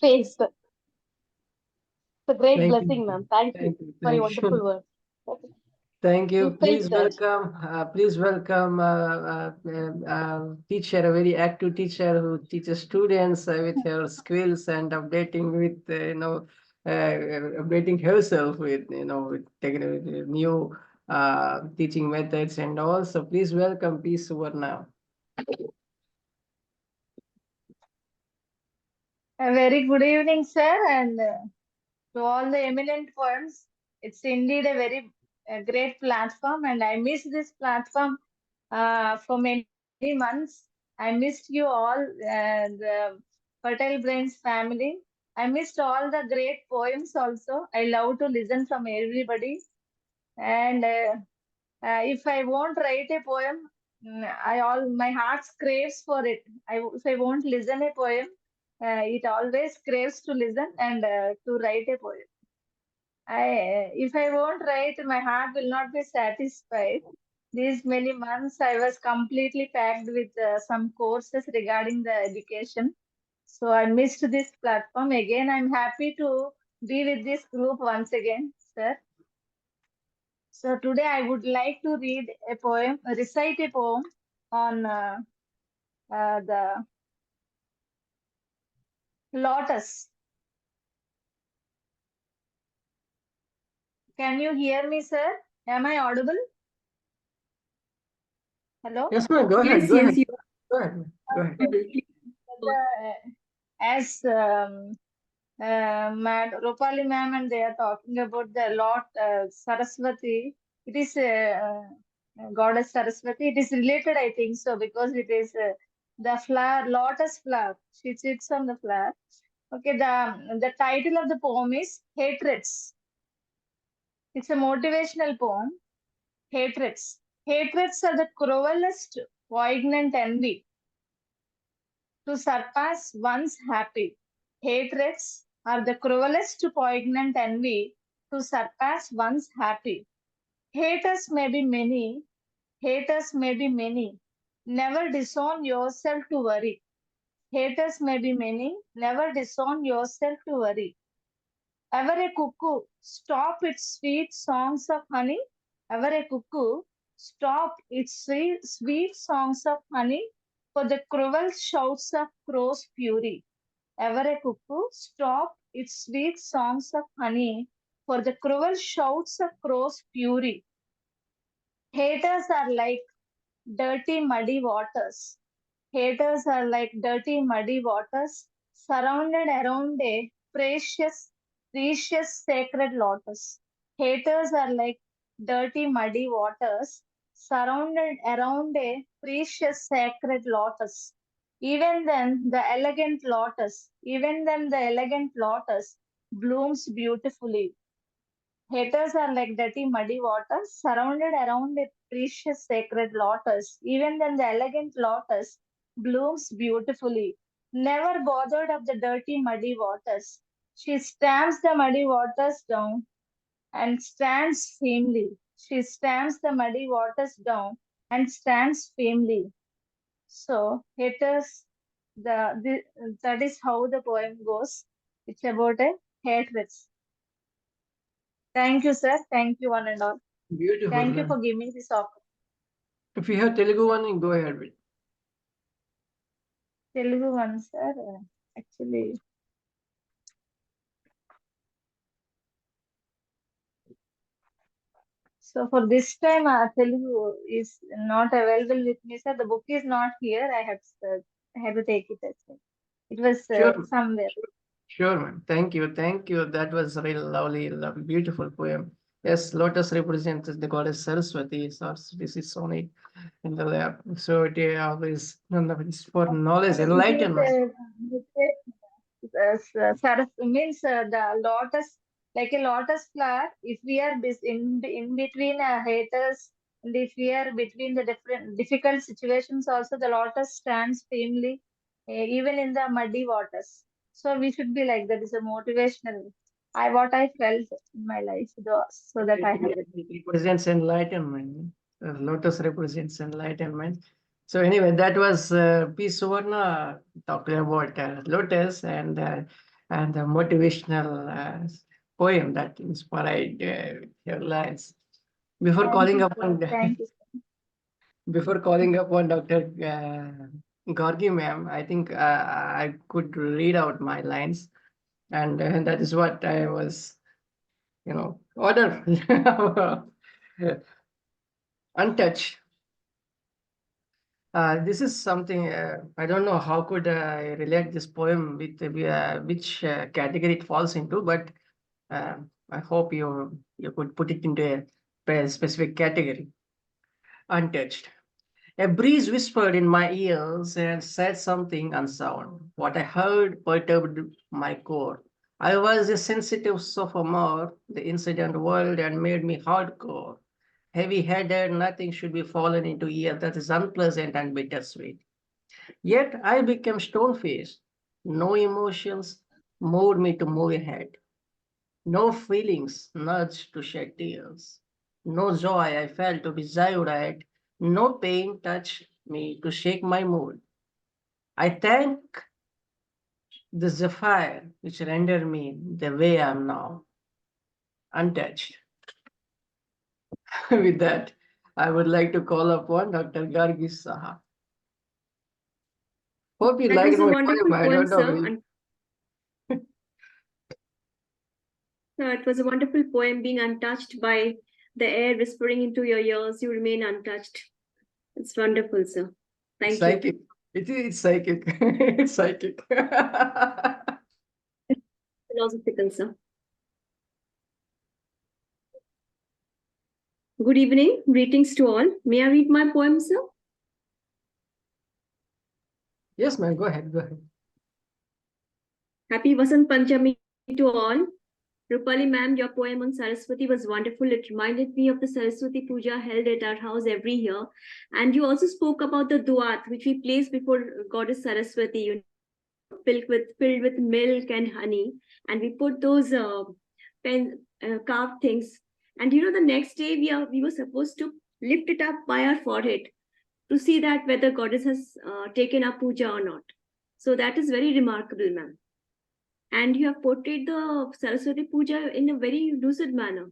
face. It's a great Thank blessing, you. ma'am. Thank you for your Thank you. wonderful words. Thank you. We felt that. Please welcome teacher, a very active teacher who teaches students with her skills and updating with updating herself with with new teaching methods and all. So please welcome P. Suvarna. A very good evening, sir, and to all the eminent ones. It's indeed a very great platform, and I miss this platform for many months. I missed you all, the Fertile Brains family. I missed all the great poems also. I love to listen from everybody, and if I won't write a poem, my heart craves for it. If I won't listen a poem, it always craves to listen and to write a poem. If I won't write, my heart will not be satisfied. These many months, I was completely packed with some courses regarding the education. So I missed this platform. Again, I'm happy to be with this group once again, sir. So today I would like to read a poem, recite a poem on the lotus. Can you hear me, sir? Am I audible? Hello? Yes, ma'am. Go ahead. Yes, Go yes, ahead. you Go ahead. Go ahead. As Roopali ma'am and they are talking about the Lord Saraswati, it is goddess Saraswati. It is related, I think so, because it is the flower, lotus flower. She sits on the flower. Okay, the title of the poem is Hatreds. It's a motivational poem. Hatreds. Hatreds are the cruelest, poignant envy to surpass one's happy. Hatreds are the cruelest, poignant envy to surpass one's happy. Haters may be many, Haters may be many. Never disown yourself to worry. Haters may be many. Never disown yourself to worry. Ever a cuckoo, stop its sweet songs of honey. Ever a cuckoo, stop its sweet songs of honey for the cruel shouts of crow's fury. Ever a cuckoo, stop its sweet songs of honey for the cruel shouts of crow's fury. Haters are like dirty muddy waters. Haters are like dirty muddy waters surrounded around a precious sacred lotus. Haters are like dirty muddy waters surrounded around a precious sacred lotus. Even then the elegant lotus blooms beautifully. Haters are like dirty muddy waters surrounded around a precious sacred lotus. Even then the elegant lotus blooms beautifully. Never bothered of the dirty muddy waters. She stamps the muddy waters down and stands firmly. She stamps the muddy waters down and stands firmly. So haters, that is how the poem goes. It's about a hatred. Thank you, sir. Thank you, one and all. Beautiful. Thank you for giving me this opportunity. If you have Telugu one, go ahead with. Telugu one, sir. Actually, so for this time, Telugu is not available with me, sir. The book is not here. I had to take it as well. It was Sure. somewhere. Sure, man. Thank you. Thank you. That was a really lovely, lovely, beautiful poem. Yes, lotus represents the goddess Saraswati. Saraswati is on it in the lab. So it always for knowledge, enlightenment. Means the lotus, like a lotus flower. If we are in between haters, and if we are between the different difficult situations, also the lotus stands firmly, even in the muddy waters. So we should be like that. Is a motivational. What I felt in my life, so that I have. It represents enlightenment. Lotus represents enlightenment. So anyway, that was P. Suvarna talking about lotus and the motivational poem that inspired your lines. Before Thank calling you, upon sir. Thank you, sir. before calling upon Dr. Gargi ma'am, I think I could read out my lines, and that is what I was, order untouched. This is something I don't know how could I relate this poem with which category it falls into, but I hope you could put it into a specific category. Untouched. A breeze whispered in my ears and said something unsound. What I heard perturbed my core. I was a sensitive sophomore. The incident whirled and made me hardcore. Heavy-headed, nothing should be fallen into ear that is unpleasant and bittersweet. Yet I became stone-faced. No emotions moved me to move ahead. No feelings nudged to shed tears. No joy I felt to be jived at. No pain touched me to shake my mood. I thank the zephyr which rendered me the way I am now, untouched. With that, I would like to call upon Dr. Gargi Saha. Hope you That liked was a my wonderful poem. I poem, don't know. sir. No, it was a wonderful poem, being untouched by the air whispering into your ears. You remain untouched. It's wonderful, sir. Thank you. Psychic. It's psychic. It's psychic. Philosophical, sir. Good evening. Greetings to all. May I read my poem, sir? Yes, ma'am. Go ahead. Go ahead. Happy Vasant Panchami to all. Roopali ma'am, your poem on Saraswati was wonderful. It reminded me of the Saraswati Puja held at our house every year. And you also spoke about the duat, which we place before Goddess Saraswati, filled with milk and honey. And we put those carved things. And the next day we were supposed to lift it up by our forehead to see that whether goddess has taken our puja or not. So that is very remarkable, ma'am. And you have portrayed the Saraswati Puja in a very lucid manner.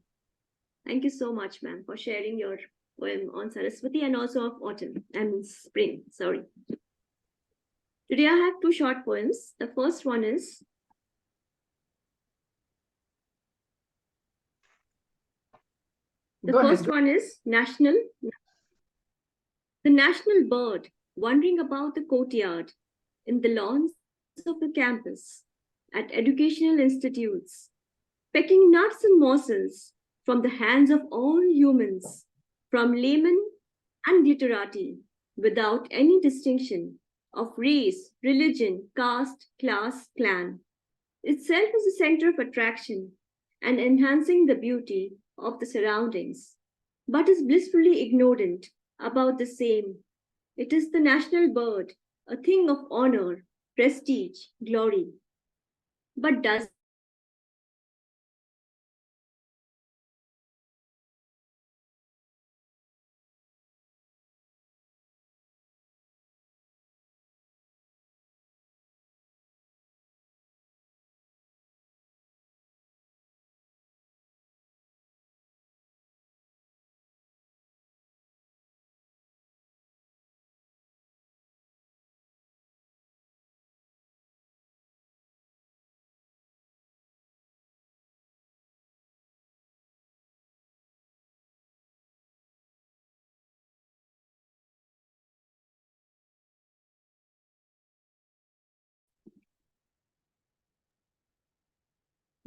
Thank you so much, ma'am, for sharing your poem on Saraswati and also of autumn and spring. Sorry. Today I have two short poems. The first one is National. The national bird wandering about the courtyard, in the lawns of the campus, at educational institutes, pecking nuts and morsels from the hands of all humans, from laymen and glitterati, without any distinction of race, religion, caste, class, clan. Itself is a center of attraction and enhancing the beauty of the surroundings, but is blissfully ignorant about the same. It is the national bird, a thing of honor, prestige, glory. But does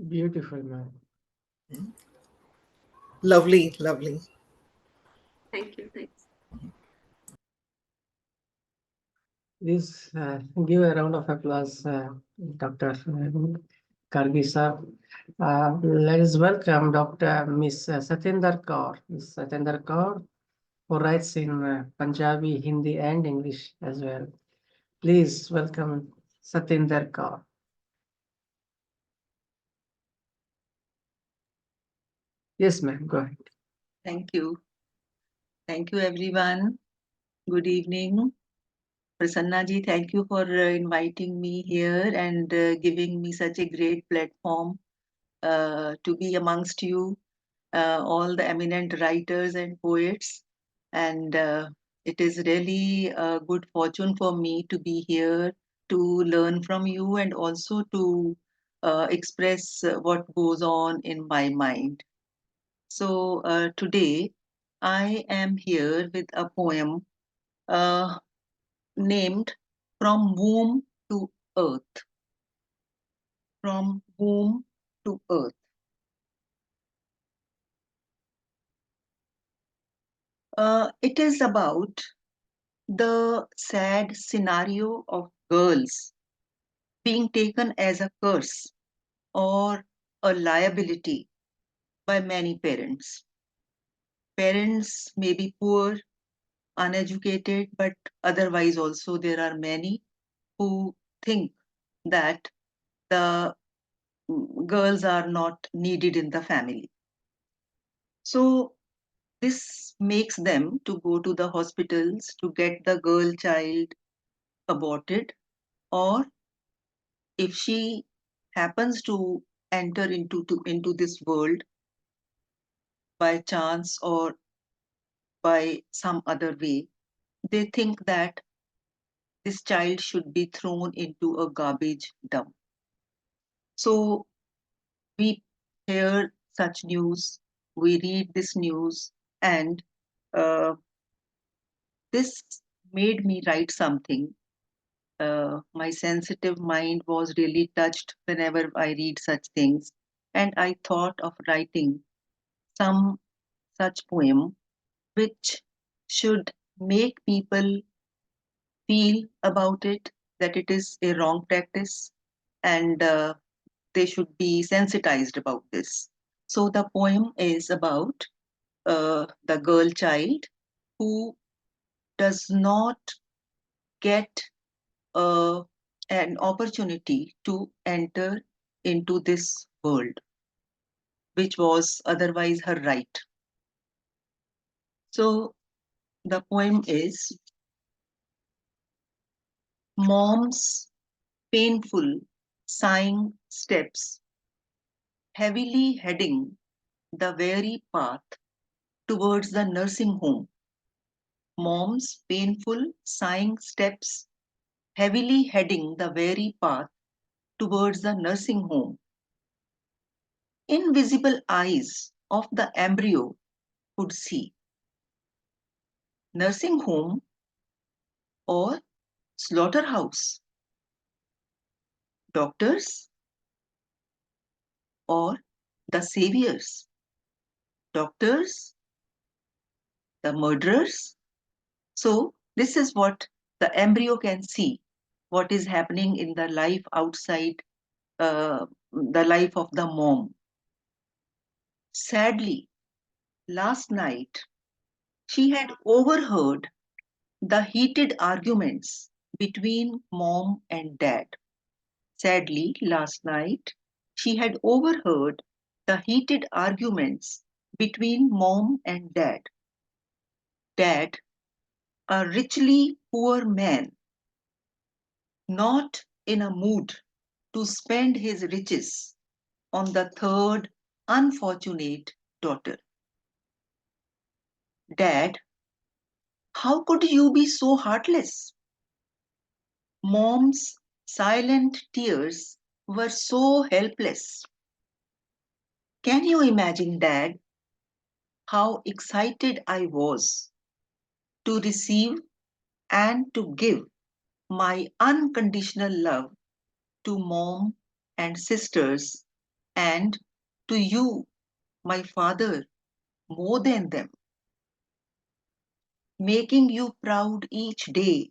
Beautiful, man. Lovely, lovely. Thank you. Thanks. Please give a round of applause, Dr. Gargi Saha. Let us welcome Dr. Miss Satinder Kaur. Miss Satinder Kaur, who writes in Punjabi, Hindi, and English as well. Please welcome Satinder Kaur. Yes, ma'am, go ahead. Thank you. Thank you, everyone. Good evening. Prasanna ji, thank you for inviting me here and giving me such a great platform to be amongst you, all the eminent writers and poets. And it is really a good fortune for me to be here to learn from you and also to express what goes on in my mind. So today I am here with a poem named From Womb to Earth. From Womb to Earth. It is about the sad scenario of girls being taken as a curse or a liability by many parents. Parents may be poor, uneducated, but otherwise also there are many who think that the girls are not needed in the family. So this makes them to go to the hospitals to get the girl child aborted, or if she happens to enter into this world by chance or by some other way, they think that this child should be thrown into a garbage dump. So we hear such news, we read this news, and this made me write something. My sensitive mind was really touched whenever I read such things, and I thought of writing some such poem which should make people feel about it, that it is a wrong practice, and they should be sensitized about this. So the poem is about the girl child who does not get an opportunity to enter into this world, which was otherwise her right. So the poem is Mom's painful, sighing steps, heavily heading the weary path towards the nursing home. Mom's painful, sighing steps, heavily heading the weary path towards the nursing home. Invisible eyes of the embryo could see. Nursing home or slaughterhouse. Doctors or the saviors. Doctors, the murderers. So this is what the embryo can see, what is happening in the life outside the life of the mom. Sadly, last night she had overheard the heated arguments between mom and dad. Sadly, last night she had overheard the heated arguments between mom and dad. Dad, a richly poor man, not in a mood to spend his riches on the third unfortunate daughter. Dad, how could you be so heartless? Mom's silent tears were so helpless. Can you imagine, Dad, how excited I was to receive and to give my unconditional love to mom and sisters and to you, my father, more than them, making you proud each day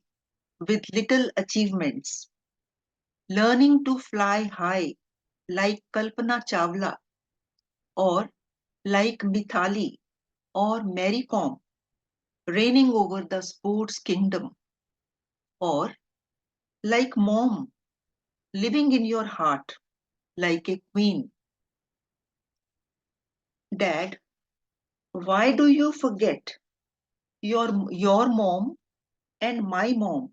with little achievements, learning to fly high like Kalpana Chawla or like Mithali or Mary Kom, reigning over the sports kingdom, or like mom, living in your heart like a queen. Dad, why do you forget your mom and my mom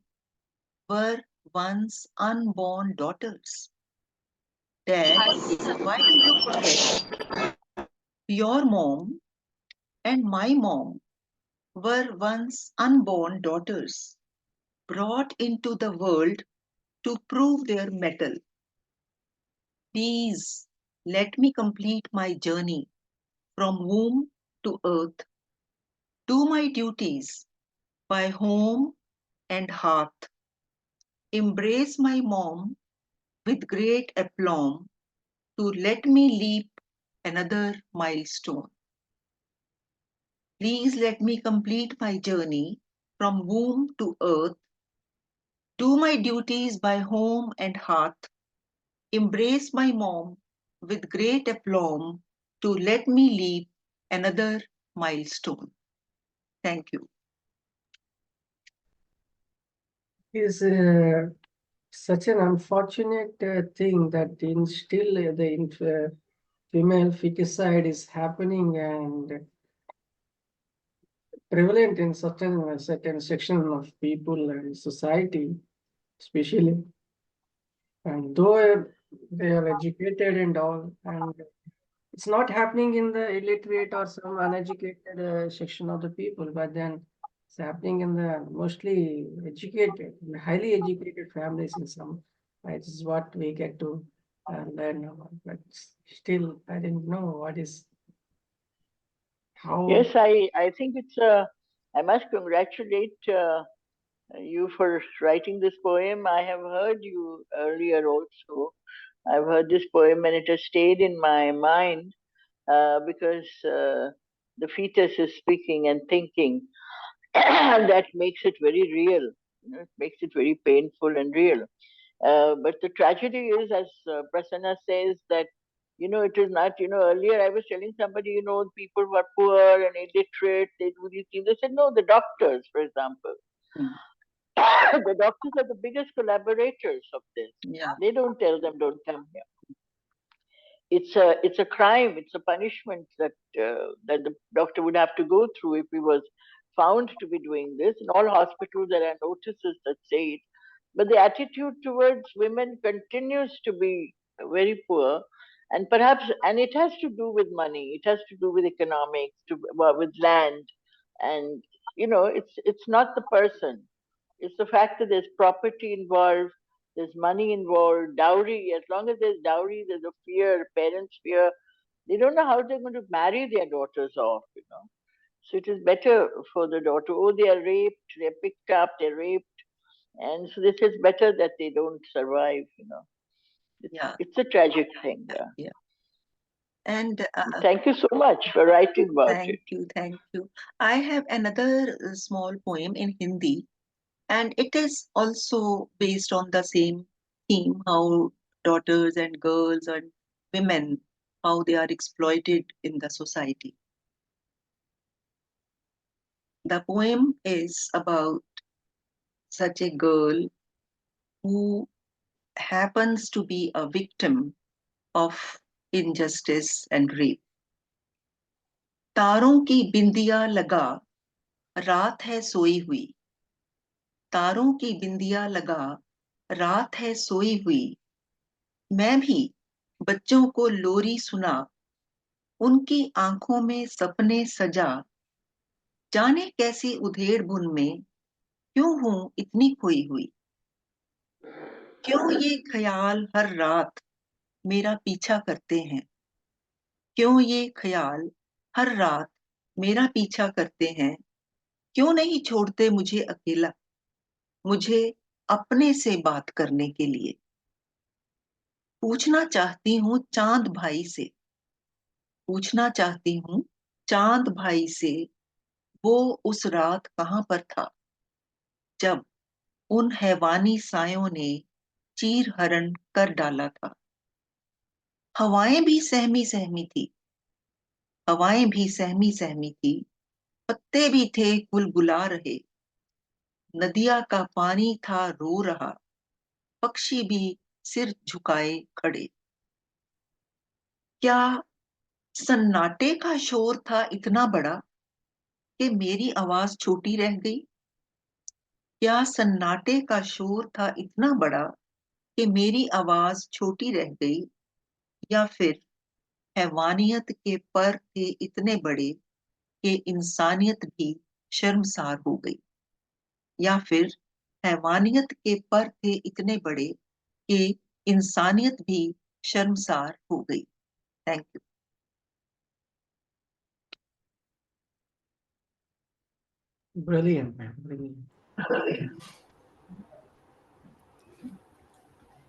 were once unborn daughters? Dad, why do you forget your mom and my mom were once unborn daughters, brought into the world to prove their mettle? Please let me complete my journey from womb to earth, do my duties by home and hearth, embrace my mom with great aplomb to let me leap another milestone. Please let me complete my journey from womb to earth, do my duties by home and hearth, embrace my mom with great aplomb to let me leap another milestone. Thank you. Is such an unfortunate thing that still the female feticide is happening and prevalent in certain section of people and society, especially. And though they are educated and all, and it's not happening in the illiterate or some uneducated section of the people, but then it's happening in the mostly educated, highly educated families in some. This is what we get to learn about. But still, I didn't know what is how. Yes, I think I must congratulate you for writing this poem. I have heard you earlier also. I've heard this poem and it has stayed in my mind because the fetus is speaking and thinking. And that makes it very real. It makes it very painful and real. But the tragedy is, as Prasanna says, that it is not. Earlier I was telling somebody, people who are poor and illiterate, they do these things. They said, no, the doctors, for example. The doctors are the biggest collaborators of this. Yeah. They don't tell them, don't come here. it's a crime, it's a punishment that that the doctor would have to go through if he was found to be doing this. In all hospitals, there are notices that say it, but the attitude towards women continues to be very poor, and perhaps, and it has to do with money, it has to do with economics, well, with land, and it's not the person, it's the fact that there's property involved, there's money involved, dowry. As long as there's dowry, there's a fear, parents fear. They don't know how they're going to marry their daughters off. So it is better for the daughter. Oh, they are raped, they're picked up, they're raped. And so this is better that they don't survive. Yeah, It's a tragic thing. Yeah. yeah. And Thank you so much for writing about it. thank you. I have another small poem in Hindi, and it is also based on the same theme, how daughters and girls and women, how they are exploited in the society. The poem is about such a girl who happens to be a victim of injustice and rape. तारों की बिंदिया लगा रात है सोई हुई, तारों की बिंदिया लगा रात है सोई हुई, मैं भी बच्चों को लोरी सुना, उनकी आंखों में सपने सजा, जाने कैसी उधेड़ बुन में क्यों हूं इतनी खोई हुई, क्यों ये ख्याल हर रात मेरा पीछा करते हैं, क्यों ये ख्याल हर रात मेरा पीछा करते हैं, क्यों नहीं छोड़ते मुझे अकेला, मुझे अपने से बात करने के लिए, पूछना चाहती हूँ चांद भाई से, पूछना चाहती हूँ चांद भाई से, वो उस रात कहाँ पर था जब उन हैवानी सायों ने चीर हरण कर डाला था। हवाएं भी सहमी सहमी थी, हवाएं भी सहमी सहमी थी, पत्ते भी थे गुलगुला रहे, नदिया का पानी था रो रहा, पक्षी भी सिर झुकाए खड़े। क्या सन्नाटे का शोर था इतना बड़ा कि मेरी आवाज छोटी रह गई, क्या सन्नाटे का शोर था इतना बड़ा कि मेरी आवाज छोटी रह गई, या फिर हैवानियत के पर थे इतने बड़े कि इंसानियत भी शर्मसार हो गई, या फिर हैवानियत के पर थे इतने बड़े कि इंसानियत भी शर्मसार हो गई। Thank you. Brilliant, man. Brilliant.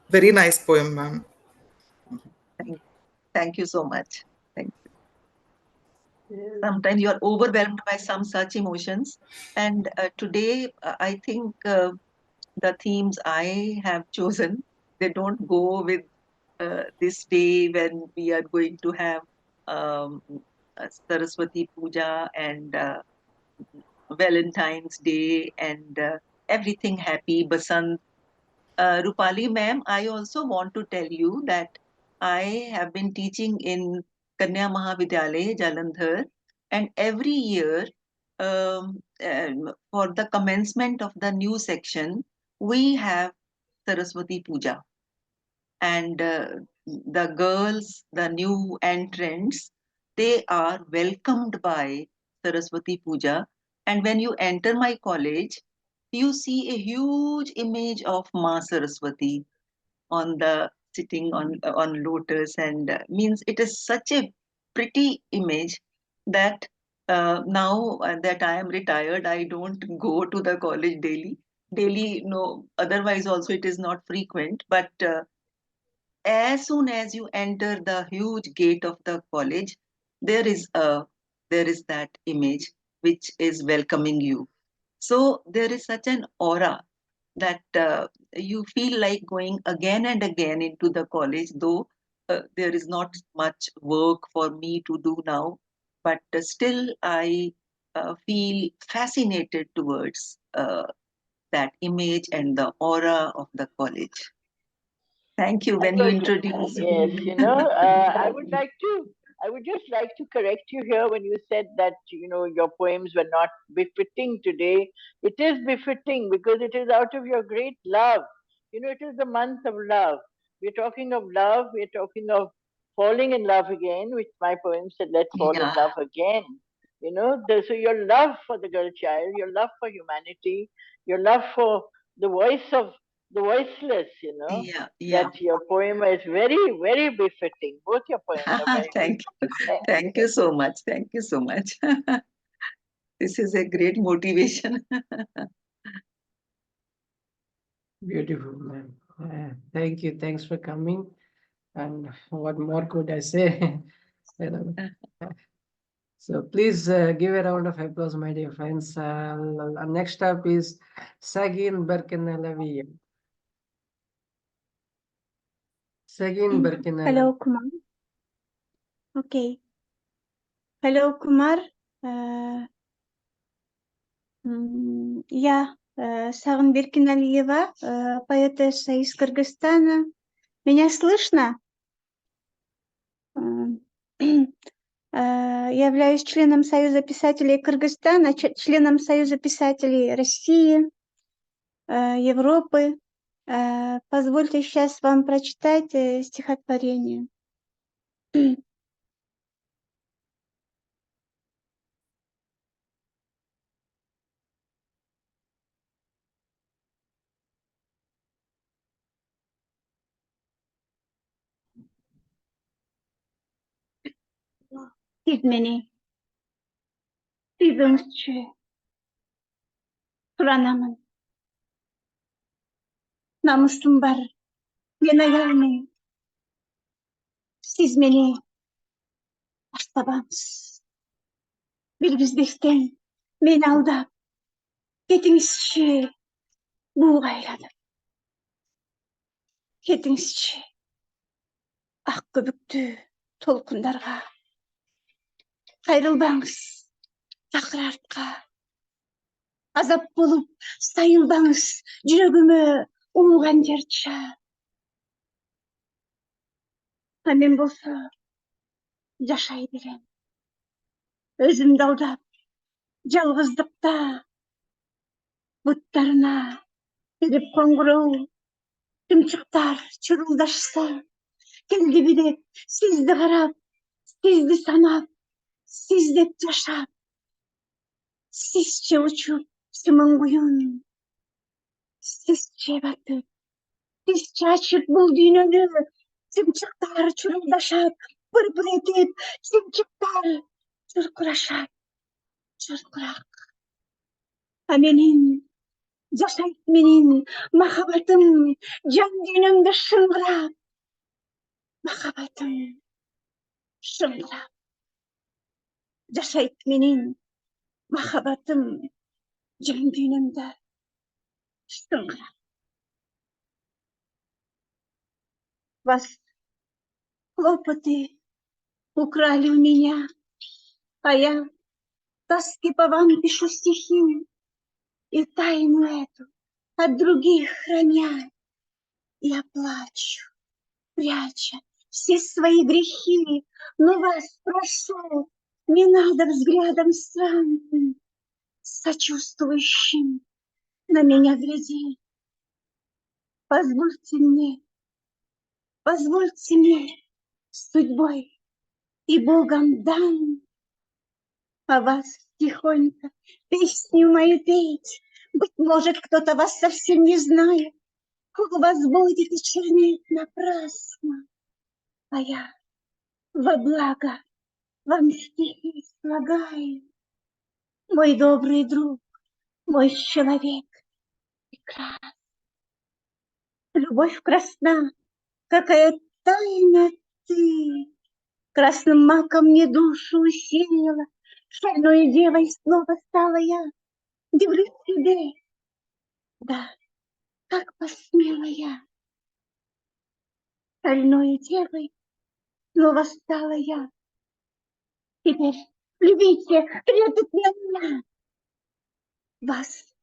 Very nice poem, ma'am. Thank you so much. Thank you. Sometimes you are overwhelmed by some such emotions. And today, I think the themes I have chosen, they don't go with this day when we are going to have Saraswati Puja and Valentine's Day and everything happy, Basant. Roopali ma'am, I also want to tell you that I have been teaching in Kanya Mahavidyalaya, Jalandhar, and every year for the commencement of the new section, we have Saraswati Puja. And the girls, the new entrants, they are welcomed by Saraswati Puja. And when you enter my college, you see a huge image of Ma Saraswati on the sitting on lotus, and means it is such a pretty image that now that I am retired, I don't go to the college daily, no, otherwise also it is not frequent, but as soon as you enter the huge gate of the college, there is that image which is welcoming you. So there is such an aura that you feel like going again and again into the college, though there is not much work for me to do now, but still I feel fascinated towards that image and the aura of the college. Thank you when you introduced Yes, me. you know, I would just like to correct you here when you said that, you know, your poems were not befitting today. It is befitting because it is out of your great love. You know, it is the month of love. We're talking of love, we're talking of falling in love again, which my poem said, let's fall in Yeah. love again. You know, so your love for the girl child, your love for humanity, your love for the voice of the voiceless, you know, Yeah. that your poem is very, very befitting. Both your poems are very Thank you. befitting. Thank you so much. Thank you so much. This is a great motivation. Beautiful, man. Thank you. Thanks for coming. And what more could I say? You know. So please give a round of applause, my dear friends. Next up is Sagyn Berkanelevia. Sagyn Berkanelevia. Hello, Kumar. Okay. Hello, Kumar. Я Sagyn Berkanelevia, поэтесса из Кыргызстана. Меня слышно? Я являюсь членом Союза писателей Кыргызстана, членом Союза писателей России, Европы. Позвольте сейчас вам прочитать стихотворение. Siz beni sizin Turanamın. Namusum var. Men ayalmayın. Siz beni aştabamsız. Bilgizbekten meni aldap ketіңізше буғайладым. Кетіңізше ақ көбікті толқындарға. Қайрылбаңыз тақыр артқа. Азап болып сайылбаңыз жүрегіме уылған дертша. Мен болса жашай берем. Өзімді алдап жалғыздықта бұттарына беріп қоңырау тымшықтар чырылдашса. Келді билеп сізді қарап, сізді санап, сіздеп жашап. Сізше ұшып сымын құйын. Сізше батып, сізше ашып бұл дүйнені. Тымшықтар чырылдашап, пыр-пыр етіп, тымшықтар чырқырашап, чырқырақ. Менің жашайт менің махаббатым, жан дүйнөмдө шыңғырап. Махаббатым шыңғырап. Жашайт менің махаббатым, жан дүйнөмдө шыңғырап. Вас хлопоты украли у меня, а я тоски по вам пишу стихи, и тайну эту от других храня. Я плачу, пряча все свои грехи, но вас прошу, не надо взглядом странным, сочувствующим на меня глядеть. Позвольте мне судьбой и Богом дан, а вас тихонько песню мою петь. Быть может, кто-то вас совсем не знает, у вас будет и чернеть напрасно, а я во благо вам стихи слагаю. Мой добрый друг, мой человек прекрасный. Любовь красна, какая тайна ты. Красным маком мне душу усеяла, шальной девой снова стала я. Дивлюсь себе, да, как посмела я. Шальной девой снова стала я. Теперь любите трепетно. Вас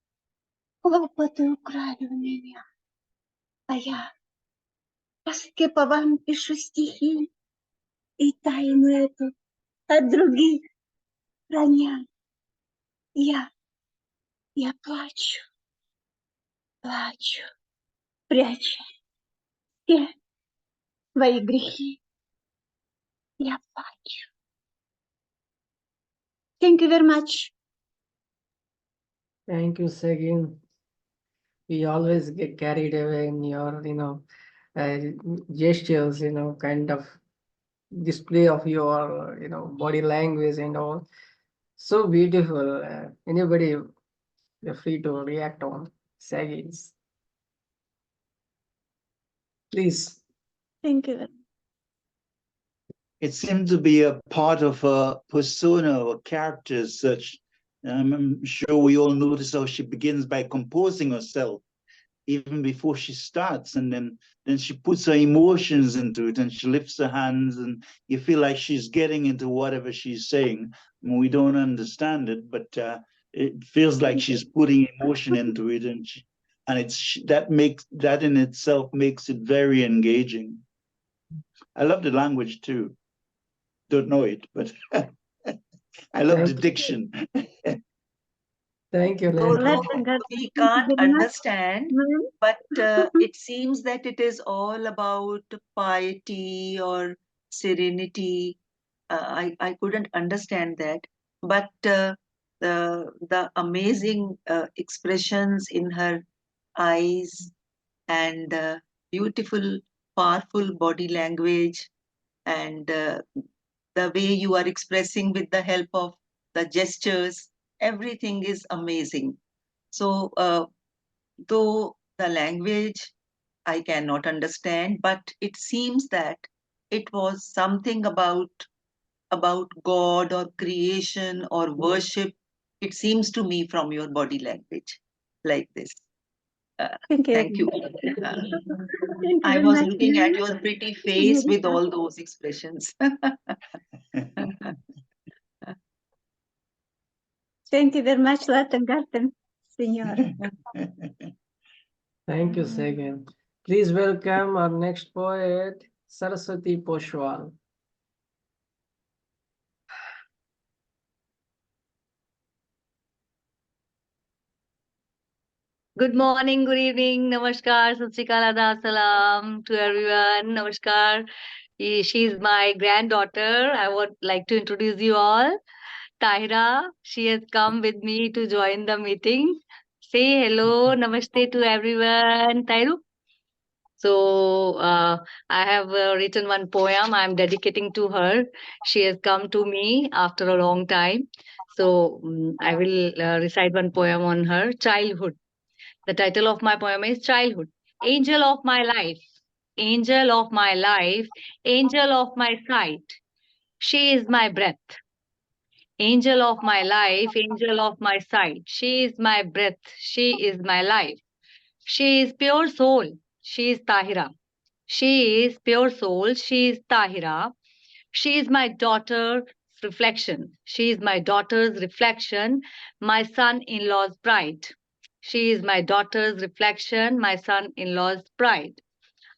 хлопоты украли у меня, а я тоске по вам пишу стихи и тайну эту от других храня. Я плачу, пряча все свои грехи. Я плачу. Thank you very much. Thank you, Sagyn. We always get carried away in your, gestures, kind of display of your, body language and all. So beautiful. Anybody, you're free to react on Sagyn's. Please. Thank you. It seemed to be a part of a persona or character such. I'm sure we all notice how she begins by composing herself even before she starts, and then she puts her emotions into it and she lifts her hands and you feel like she's getting into whatever she's saying. We don't understand it, but it feels like she's putting emotion into it, and that in itself makes it very engaging. I love the language too. Don't know it, but I love the diction. Thank you, Although Nancy. we can't understand, but it seems that it is all about piety or serenity. I couldn't understand that, but the amazing expressions in her eyes and beautiful, powerful body language, and the way you are expressing with the help of the gestures, everything is amazing. So, though the language I cannot understand, but it seems that it was something about God or creation or worship. It seems to me from your body language, like this. Thank you. I was looking at your pretty face with all those expressions. Thank you very much, Latin Garden, Senor. Thank you, Sagyn. Please welcome our next poet, Saraswati Poswal. Good morning, good evening, namaskar, sat sri akal, adab, salam to everyone. Namaskar. She is my granddaughter. I would like to introduce you all. Tahira, she has come with me to join the meeting. Say hello, namaste to everyone. Tahiru. So I have written one poem I'm dedicating to her. She has come to me after a long time. So I will recite one poem on her childhood. The title of my poem is Childhood. Angel of my life, angel of my life, angel of my sight. She is my breath. Angel of my life, angel of my sight. She is my breath. She is my life. She is pure soul. She is Tahira. She is pure soul. She is Tahira. She is my daughter's reflection. She is my daughter's reflection, my son-in-law's pride. She is my daughter's reflection, my son-in-law's pride.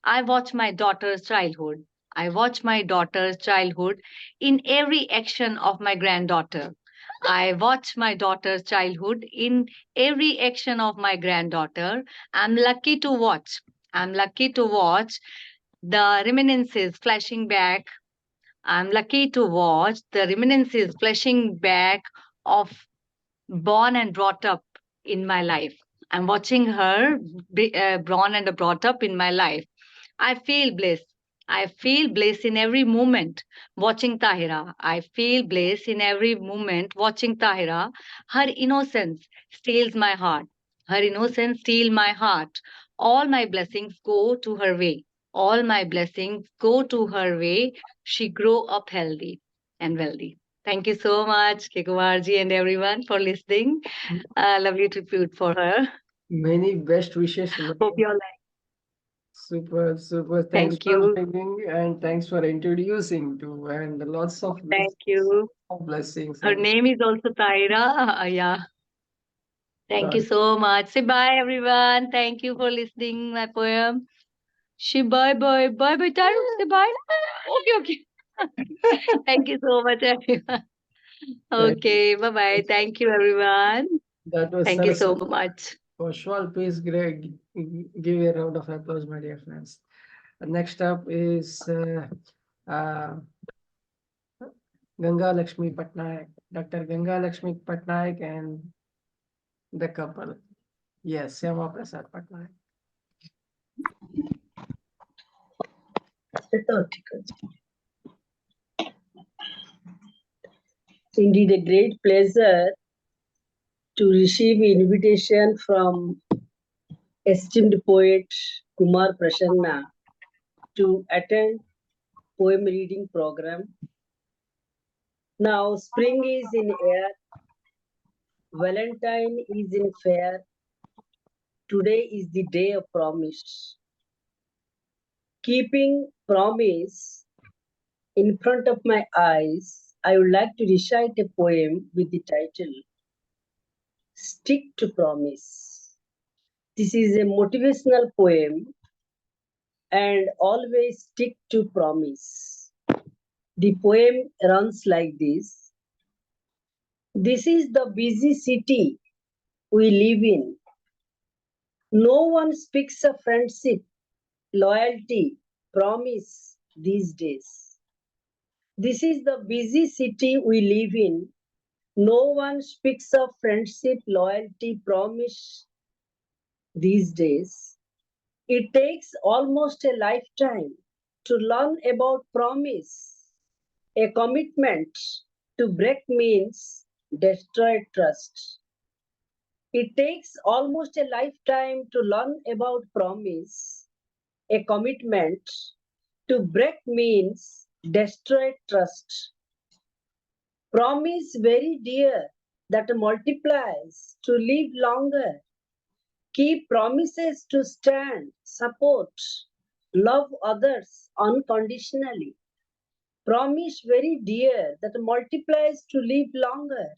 I watch my daughter's childhood. I watch my daughter's childhood in every action of my granddaughter. I watch my daughter's childhood in every action of my granddaughter. I'm lucky to watch. I'm lucky to watch the reminiscences flashing back. I'm lucky to watch the reminiscences flashing back of born and brought up in my life. I'm watching her born and brought up in my life. I feel bliss. I feel bliss in every moment watching Tahira. I feel bliss in every moment watching Tahira. Her innocence steals my heart. Her innocence steals my heart. All my blessings go to her way. All my blessings go to her way. She grow up healthy and wealthy. Thank you so much, Kikumarji and everyone for listening. Lovely tribute for her. Many best wishes. Hope you all like. Super, super. Thanks Thank for you. bringing and thanks for introducing to and lots of Thank you. blessings. Her name is also Tahira. Yeah. Thank you so much. Say bye, everyone. Thank you for listening my poem. She bye bye. Bye bye, Taru. Say bye. Okay. Thank you so much, everyone. Okay, bye bye. Thank you, everyone. That was Thank you so Saraswati much. Poswal. Please give a round of applause, my dear friends. Next up is Gangalaxmi Patnaik, Dr. Gangalaxmi Patnaik and the couple. Yes, ShymaprasadPatnaik. Indeed, a great pleasure to receive invitation from esteemed poet Kumar Prasanna to attend poem reading program. Now, spring is in air, Valentine is in fair. Today is the day of promise. Keeping promise in front of my eyes, I would like to recite a poem with the title Stick to Promise. This is a motivational poem and always stick to promise. The poem runs like this. This is the busy city we live in. No one speaks of friendship, loyalty, promise these days. This is the busy city we live in. No one speaks of friendship, loyalty, promise these days. It takes almost a lifetime to learn about promise. A commitment to break means destroy trust. It takes almost a lifetime to learn about promise. A commitment to break means destroy trust. Promise very dear that multiplies to live longer. Keep promises to stand, support, love others unconditionally. Promise very dear that multiplies to live longer.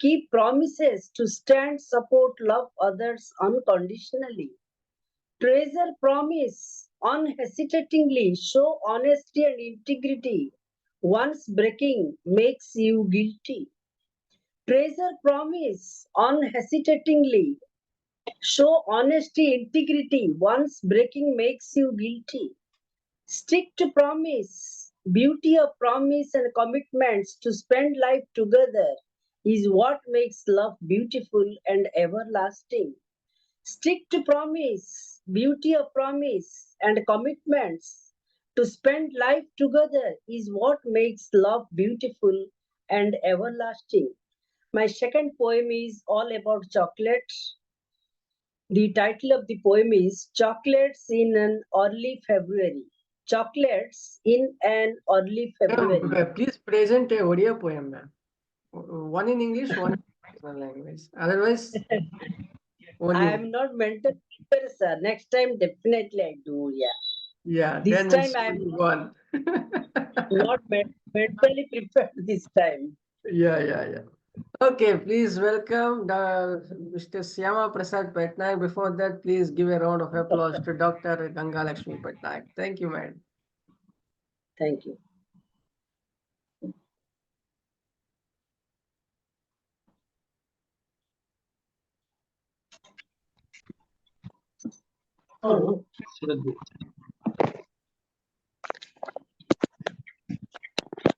Keep promises to stand, support, love others unconditionally. Treasure promise unhesitatingly, show honesty and integrity. Once breaking makes you guilty. Treasure promise unhesitatingly, show honesty, integrity. Once breaking makes you guilty. Stick to promise. Beauty of promise and commitments to spend life together is what makes love beautiful and everlasting. Stick to promise. Beauty of promise and commitments to spend life together is what makes love beautiful and everlasting. My second poem is all about chocolates. The title of the poem is Chocolates in an Early February. Chocolates in an early February. Please present a Odia poem, ma'am. One in English, one in regional language. Otherwise, I am not mentally prepared, sir. Next time, definitely I do. Yeah. Yeah, This then time it's I am one. not mentally prepared this time. Yeah. Okay, please welcome Mr. ShymaprasadPatnaik. Before that, please give a round of applause to Dr. Gangalaxmi Patnaik. Thank you, madam. Thank you. Oh.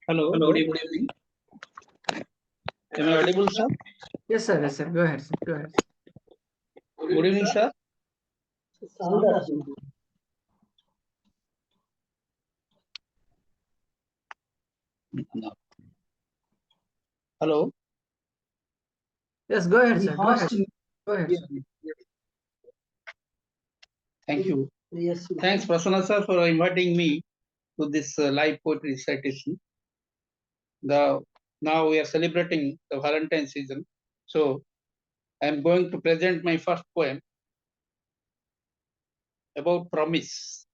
Hello, good evening. Am I audible, sir? Yes, sir. Go ahead, sir. Go ahead. Good evening, sir. Hello. Yes, go ahead, sir. Go ahead. Go ahead. Thank you. Thanks, Prasanna sir, for inviting me to this live poetry recitation. Now we are celebrating the Valentine season. So I am going to present my first poem about promise.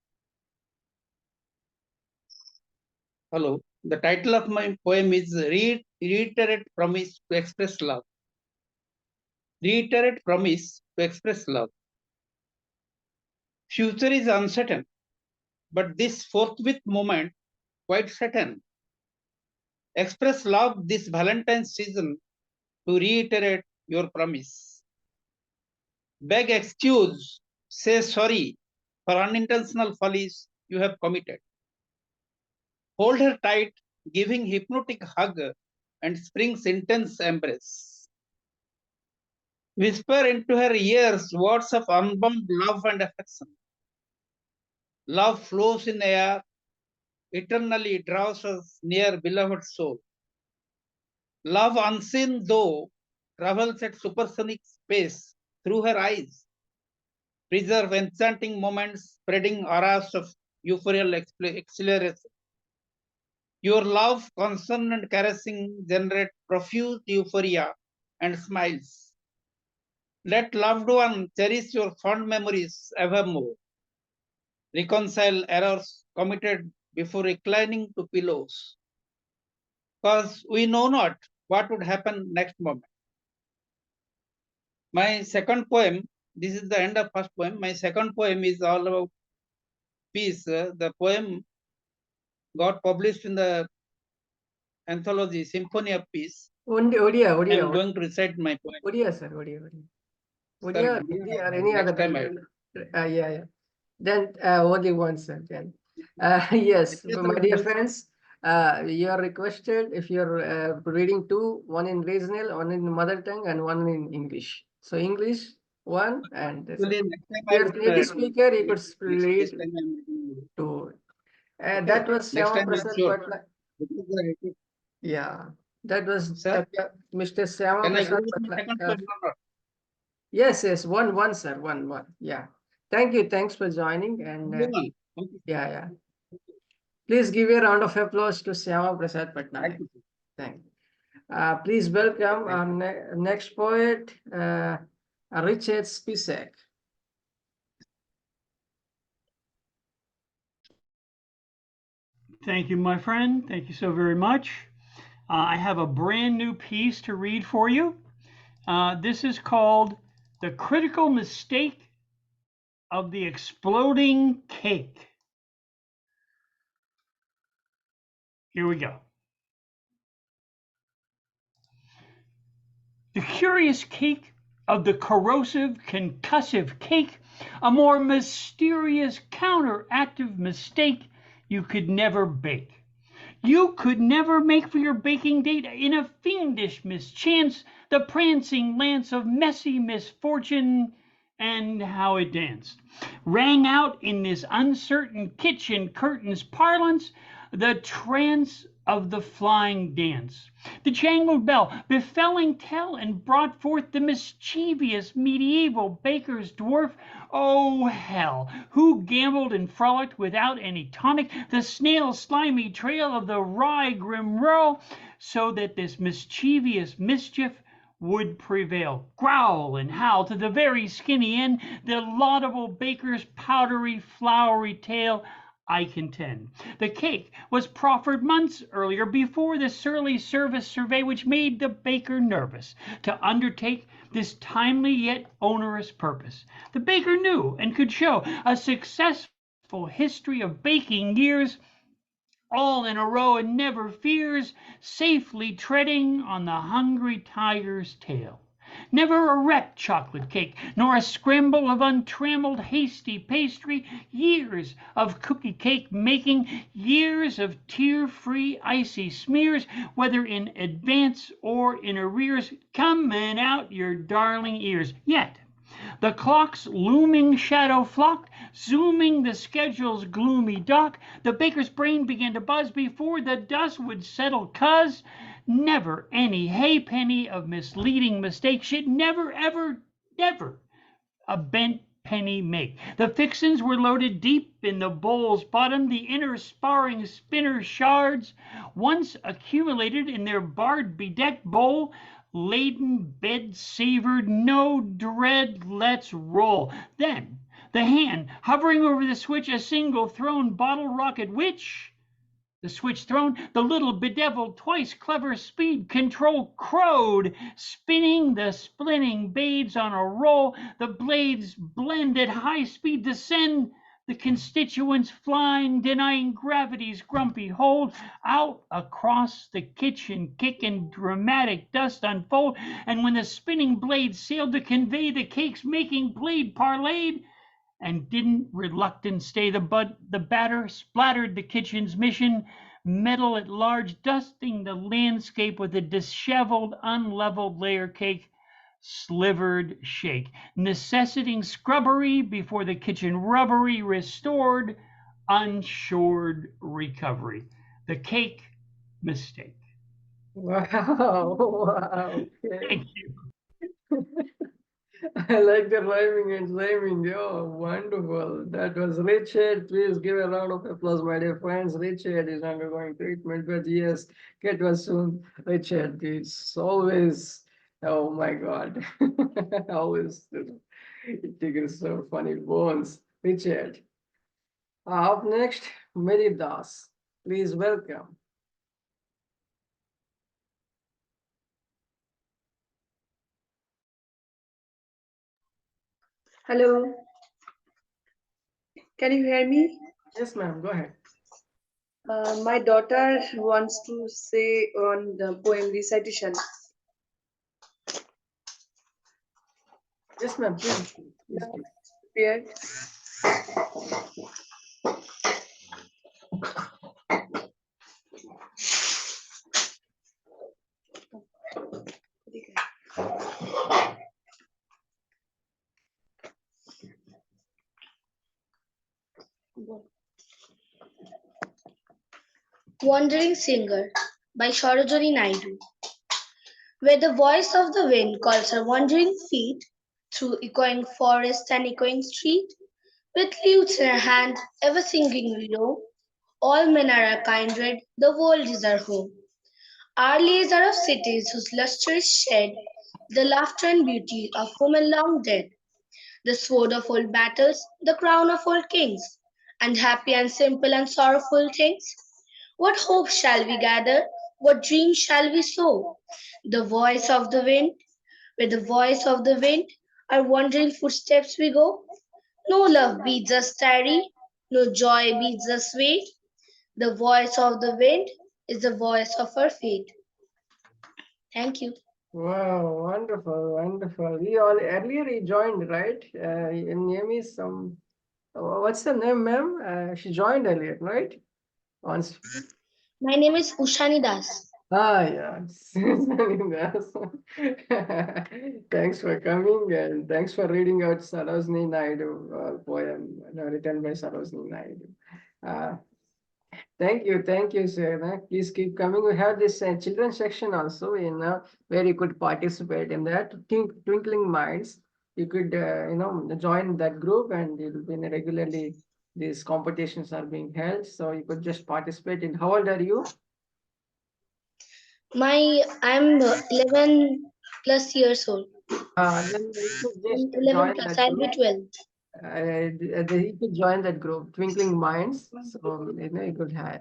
Hello. The title of my poem is Reiterate Promise to Express Love. Reiterate promise to express love. Future is uncertain, but this forthwith moment quite certain. Express love this Valentine's season to reiterate your promise. Beg excuse, say sorry for unintentional follies you have committed. Hold her tight, giving hypnotic hug and spring's intense embrace. Whisper into her ears words of unbound love and affection. Love flows in air, eternally draws us near beloved soul. Love unseen though travels at supersonic space through her eyes. Preserve enchanting moments, spreading auras of euphorial exhilaration. Your love, concern, and caressing generate profuse euphoria and smiles. Let loved one cherish your fond memories evermore. Reconcile errors committed before reclining to pillows. Because we know not what would happen next moment. My second poem, this is the end of first poem. My second poem is all about peace. The poem got published in the anthology Symphony of Peace. Odia. I'm going to recite my poem. Odia, sir. Odia, Hindi or any other language. Yeah. Then only one, sir. Then yes, my dear friends, you are requested if you're reading two, one in regional, one in mother tongue, and one in English. So English one, and if you're native speaker, you could read two. That was ShymaprasadPatnaik. Yeah, that was Mr. ShymaprasadPatnaik. Yes, one, sir, one. Yeah. Thanks for joining. And yeah. Please give a round of applause to ShymaprasadPatnaik. Thank you. Please welcome our next poet, Richard Spisak. Thank you, my friend. Thank you so very much. I have a brand new piece to read for you. This is called The Critical Mistake of the Exploding Cake. Here we go. The curious cake of the corrosive, concussive cake, a more mysterious, counteractive mistake you could never bake. You could never make for your baking date in a fiendish mischance the prancing lance of messy misfortune, and how it danced. Rang out in this uncertain kitchen curtains parlance the trance of the flying dance. The jangled bell, befelling tell, and brought forth the mischievous medieval baker's dwarf. Oh, hell! Who gambled and frolicked without any tonic the snail's slimy trail of the wry grim row, so that this mischievous mischief would prevail. Growl and howl to the very skinny end, the laudable baker's powdery, floury tail, I contend. The cake was proffered months earlier before the surly service survey which made the baker nervous to undertake this timely yet onerous purpose. The baker knew and could show a successful history of baking years, all in a row and never fears, safely treading on the hungry tiger's tail. Never a wrecked chocolate cake, nor a scramble of untrammeled hasty pastry, years of cookie cake making, years of tear-free icy smears, whether in advance or in arrears, coming out your darling ears. Yet the clock's looming shadow flocked, zooming the schedule's gloomy dock. The baker's brain began to buzz before the dust would settle, 'cause never any halfpenny of misleading mistake should never, ever, never a bent penny make. The fixins were loaded deep in the bowl's bottom, the inner sparring spinner shards, once accumulated in their barred bedecked bowl, laden bed savored, no dread, let's roll. Then the hand hovering over the switch, a single thrown bottle rocket, which, the switch thrown, the little bedeviled twice clever speed control crowed, spinning the splitting blades on a roll. The blades blend at high speed, descend the constituents flying, denying gravity's grumpy hold, out across the kitchen, kicking dramatic dust unfold, and when the spinning blade sailed to convey the cake's making blade parlayed, and didn't reluctant stay the batter splattered the kitchen's mission, metal at large dusting the landscape with a disheveled, unleveled layer cake, slivered shake, necessitating scrubbery before the kitchen rubbery restored, unshored recovery. The cake mistake. Wow. Wow. Okay. Thank you. I like the rhyming and rhyming. Oh, wonderful. That was Richard. Please give a round of applause, my dear friends. Richard is undergoing treatment, but yes, get well soon. Richard is always, oh my God, always tickles so funny bones. Richard. Up next, Mary Das. Please welcome. Hello. Can you hear me? Yes, ma'am. Go ahead. My daughter wants to say on the poem recitation. Yes, ma'am. Please. Prepared. Wandering Singer by Sarojini Naidu. Where the voice of the wind calls her wandering feet through echoing forest and echoing street, with lutes in her hand, ever singing low, all men are our kindred, the world is our home. Our lays are of cities whose lustre is shed, the laughter and beauty of women long dead, the sword of old battles, the crown of old kings, and happy and simple and sorrowful things. What hopes shall we gather? What dreams shall we sow? The voice of the wind, with the voice of the wind, our wandering footsteps we go. No love bids us tarry, no joy bids us wait. The voice of the wind is the voice of our fate. Thank you. Wow, wonderful, wonderful. We all earlier he joined, right? Your name is some. What's the name, ma'am? She joined earlier, right? Once. My name is Ushani Das. Ah, yes. Das. Thanks for coming and thanks for reading out Sarojini Naidu poem written by Sarojini Naidu. Thank you, sir. Please keep coming. We have this children's section also, where you could participate in that. Twinkling Minds. You could, join that group, and you'll be regularly. These competitions are being held, so you could just participate in. How old are you? I'm 11 plus years old. Then you could just 11 join plus, that I'll group. be 12. You could join that group, Twinkling Minds. So you could have.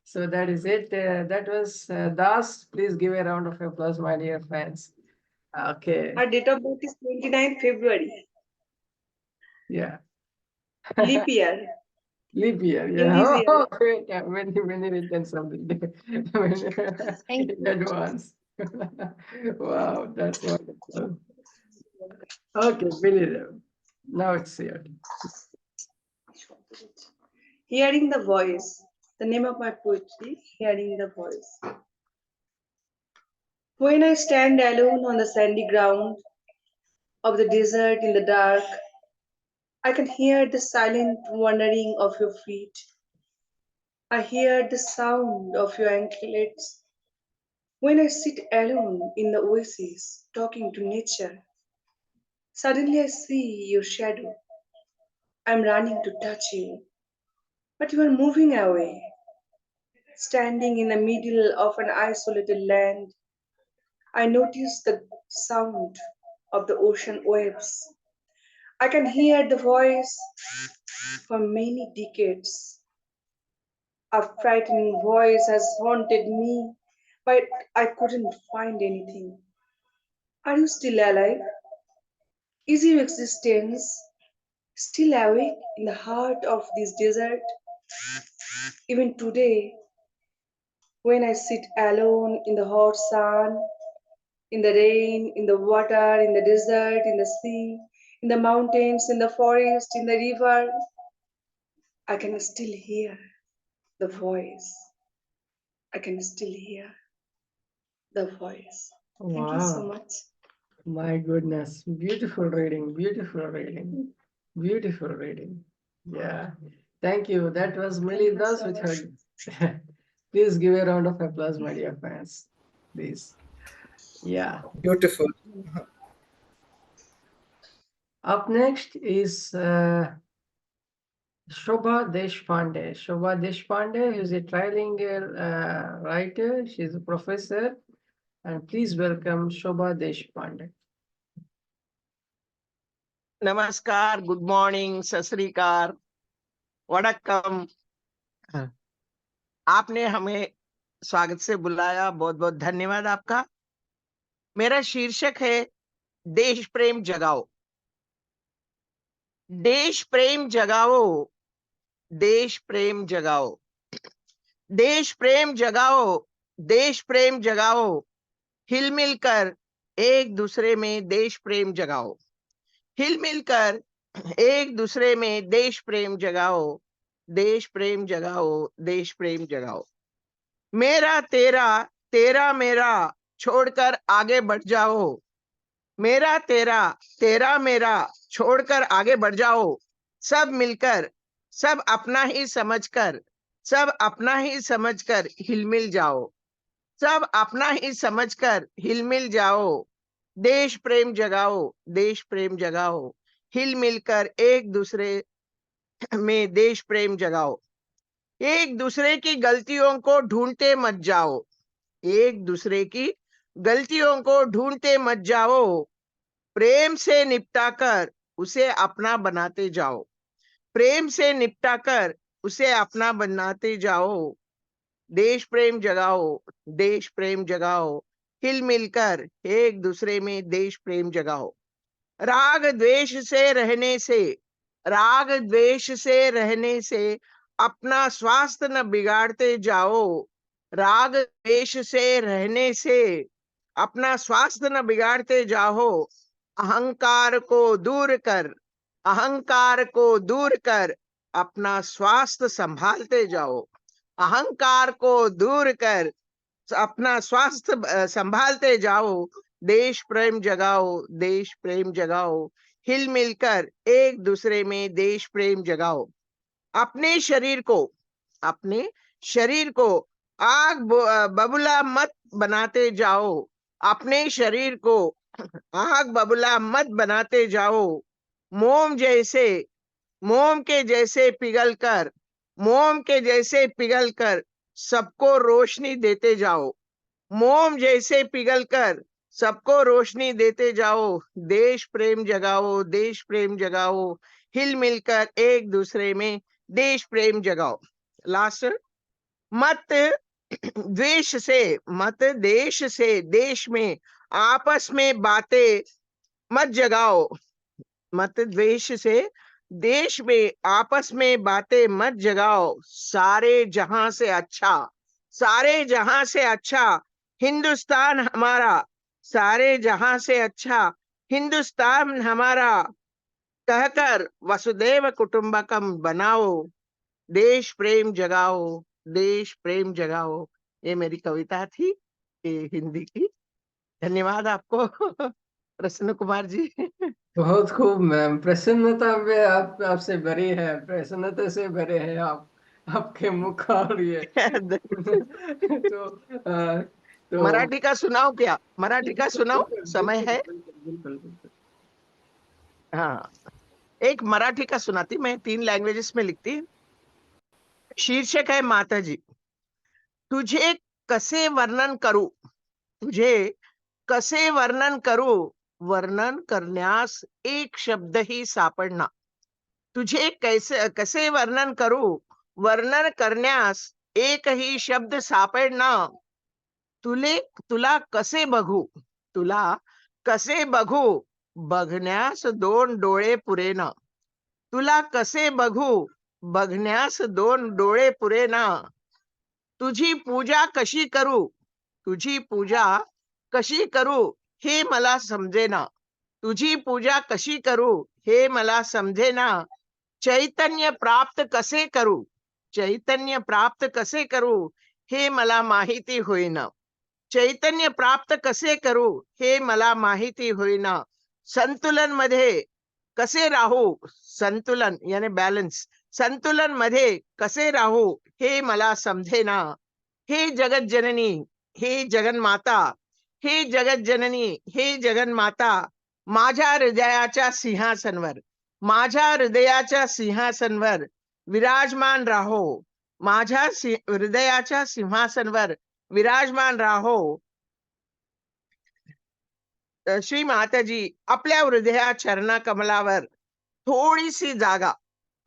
So that is it. That was Das. Please give a round of applause, my dear friends. Okay. Her date of birth is 29th February. Yeah. Leap year. Leap year. In Yeah. this year. Great. Yeah, many written something in advance. Wow, that's wonderful. Okay, Billy. Now it's here. Hearing the voice. The name of my poetry, Hearing the Voice. When I stand alone on the sandy ground of the desert in the dark, I can hear the silent wandering of your feet. I hear the sound of your anklets. When I sit alone in the oasis talking to nature, suddenly I see your shadow. I'm running to touch you, but you are moving away. Standing in the middle of an isolated land, I notice the sound of the ocean waves. I can hear the voice for many decades. A frightening voice has haunted me, but I couldn't find anything. Are you still alive? Is your existence still awake in the heart of this desert. Even today, when I sit alone in the hot sun, in the rain, in the water, in the desert, in the sea, in the mountains, in the forest, in the river, I can still hear the voice. I can still hear the voice. Thank you so Wow. much. My goodness. Beautiful reading. Beautiful reading. Beautiful reading. Yeah. Thank you. That was Mili Thank you Das so with much. her. Please give a round of applause, my dear fans. Please. Yeah. Beautiful. Up next is Shobhadesh Pande. Shobhadesh Pande is a trilingual writer. She's a professor. And please welcome Shobhadesh Pande. नमस्कार, good morning, सत श्री अकाल, वड़क्कम। आपने हमें स्वागत से बुलाया, बहुत बहुत धन्यवाद आपका। मेरा शीर्षक है देश प्रेम जगाओ। देश प्रेम जगाओ, देश प्रेम जगाओ, देश प्रेम जगाओ, देश प्रेम जगाओ, हिल मिलकर एक दूसरे में देश प्रेम जगाओ, हिल मिलकर एक दूसरे में देश प्रेम जगाओ, देश प्रेम जगाओ, देश प्रेम जगाओ। मेरा तेरा, तेरा मेरा छोड़कर आगे बढ़ जाओ, मेरा तेरा, तेरा मेरा छोड़कर आगे बढ़ जाओ, सब मिलकर, सब अपना ही समझकर, सब अपना ही समझकर हिलमिल जाओ, सब अपना ही समझकर हिलमिल जाओ, देश प्रेम जगाओ, देश प्रेम जगाओ, हिल मिलकर एक दूसरे में देश प्रेम जगाओ, एक दूसरे की गलतियों को ढूंढते मत जाओ, एक दूसरे की गलतियों को ढूंढते मत जाओ, प्रेम से निपटाकर उसे अपना बनाते जाओ, प्रेम से निपटाकर उसे अपना बनाते जाओ, देश प्रेम जगाओ, देश प्रेम जगाओ, हिल मिलकर एक दूसरे में देश प्रेम जगाओ। राग द्वेष से रहने से, राग द्वेष से रहने से अपना स्वास्थ्य न बिगाड़ते जाओ, राग द्वेष से रहने से अपना स्वास्थ्य न बिगाड़ते जाओ, अहंकार को दूर कर, अहंकार को दूर कर अपना स्वास्थ्य संभालते जाओ, अहंकार को दूर कर अपना स्वास्थ्य संभालते जाओ, देश प्रेम जगाओ, देश प्रेम जगाओ, हिल मिलकर एक दूसरे में देश प्रेम जगाओ। अपने शरीर को, अपने शरीर को आग बबूला मत बनाते जाओ, अपने शरीर को आग बबूला मत बनाते जाओ, मोम जैसे, मोम के जैसे पिघल कर, मोम के जैसे पिघल कर सबको रोशनी देते जाओ, मोम जैसे पिघल कर सबको रोशनी देते जाओ, देश प्रेम जगाओ, देश प्रेम जगाओ, हिल मिलकर एक दूसरे में देश प्रेम जगाओ। लास्ट, मत द्वेष से, मत देश से, देश में आपस में बातें मत जगाओ, मत द्वेष से देश में आपस में बातें मत जगाओ, सारे जहां से अच्छा, सारे जहां से अच्छा हिंदुस्तान हमारा, सारे जहां से अच्छा हिंदुस्तान हमारा कहकर वसुदेव कुटुंबकम बनाओ, देश प्रेम जगाओ, देश प्रेम जगाओ। ये मेरी कविता थी, ये हिंदी की। धन्यवाद आपको प्रसन्न कुमार जी। बहुत खूब मैम, प्रसन्नता में आप आपसे भरी है, प्रसन्नता से भरे हैं आप, आपके मुख और ये तो मराठी का सुनाओ क्या? मराठी का सुनाओ, समय है? बिल्कुल बिल्कुल। हाँ, एक मराठी का सुनाती, मैं 3 लैंग्वेजेस में लिखती। शीर्षक है माता जी। तुझे कसे वर्णन करू, तुझे कसे वर्णन करू, वर्णन करण्यास एक शब्द ही सापडना, तुझे कैसे कसे वर्णन करू, वर्णन करण्यास एक ही शब्द सापडना, तुला कसे बघू, तुला कसे बघू, बघण्यास 2 डोळे पुरेना, तुला कसे बघू बघण्यास दोन डोळे पुरेना. तुझी पूजा कशी करू तुझी पूजा कशी करू हे मला समजेना. तुझी पूजा कशी करू हे मला समजेना. चैतन्य प्राप्त कसे करू चैतन्य प्राप्त कसे करू हे मला माहिती होईना. चैतन्य प्राप्त कसे करू हे मला माहिती होईना. संतुलन मध्ये कसे राहू संतुलन याने बॅलन्स संतुलन मध्ये कसे राहू हे मला समजेना. हे जगत जननी हे जगन्माता हे जगत जननी हे जगन्माता माझ्या हृदयाच्या सिंहासनवर माझ्या हृदयाच्या सिंहासनवर विराजमान राहो. माझ्या हृदयाच्या सिंहासनवर विराजमान राहो. श्री माताजी आपल्या हृदया चरणा कमलावर थोडीशी जागा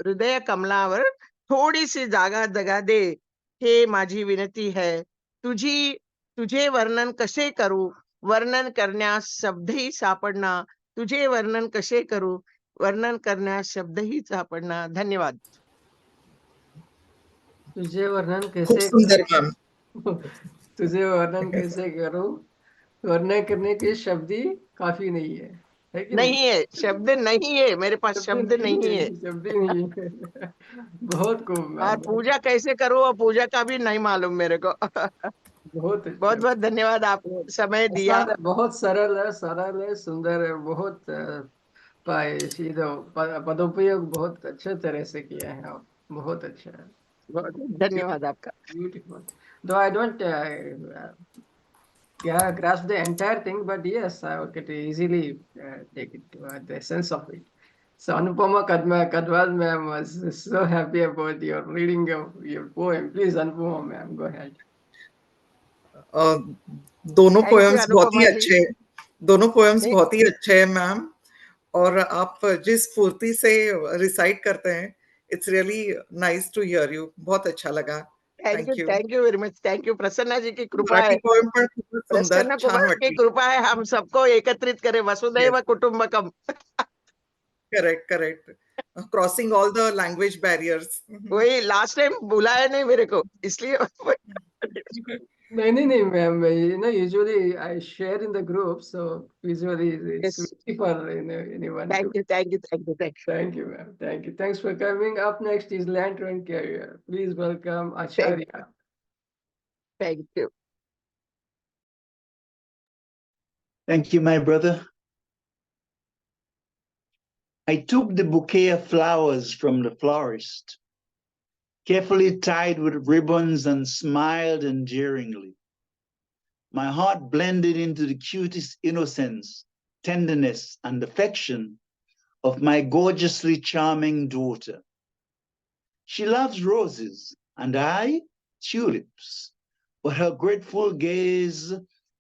हृदय कमलावर थोडीशी जागा जगा दे हे माझी विनंती है. तुझे वर्णन कसे करू वर्णन करण्यास शब्दही सापडना. तुझे वर्णन कसे करू वर्णन करण्यास शब्दही सापडना. धन्यवाद. तुझे वर्णन खूप कैसे सुंदर मॅम. तुझे वर्णन कैसे करूं वर्णन करने के शब्द ही काफी नहीं है कि नहीं है शब्द नहीं है मेरे पास शब्द नहीं है. शब्द ही नहीं है बहुत खूब और मैम पूजा कैसे करूं और पूजा का भी नहीं मालूम मेरे को. बहुत बहुत बहुत धन्यवाद आपने समय दिया. आसान है, बहुत सरल है सुंदर है बहुत पदोपयोग बहुत अच्छे तरह से किया है आप बहुत अच्छा है. बहुत धन्यवाद आपका. Beautiful. Though I don't grasp the entire thing, but yes, I could easily take it the essence of it. So Anupama Kadwad ma'am was so happy about your reading of your poem. Please, Anupama ma'am, go ahead. दोनों Thank you, poems बहुत ही अनुपमा जी. अच्छे दोनों poems Thank बहुत ही अच्छे हैं ma'am. और आप जिस फुर्ती से रिसाइट करते हैं it's really nice to hear you. बहुत अच्छा लगा. Thank you. Thank you very much. Thank you. Prasanna ji की कृपा मराठी है पोएम पण खूपच सुंदर प्रसन्न छान कुमार की वाटली. कृपा है हम सबको एकत्रित करे वसुदैव कुटुंबकम. Correct crossing all the language barriers. वही लास्ट टाइम बुलाया नहीं मेरे को इसलिए. नहीं, ma'am. You know, usually I share in the group, so usually it's Yes. easy for anyone to. Thank you. Thank you, ma'am. Thank you. Thanks for coming. Up next is Lantern Carrier. Please welcome Acharya. Thank you. Thank you, my brother. I took the bouquet of flowers from the florist, carefully tied with ribbons, and smiled endearingly. My heart blended into the cutest innocence, tenderness, and affection of my gorgeously charming daughter. She loves roses, and I, tulips, but her grateful gaze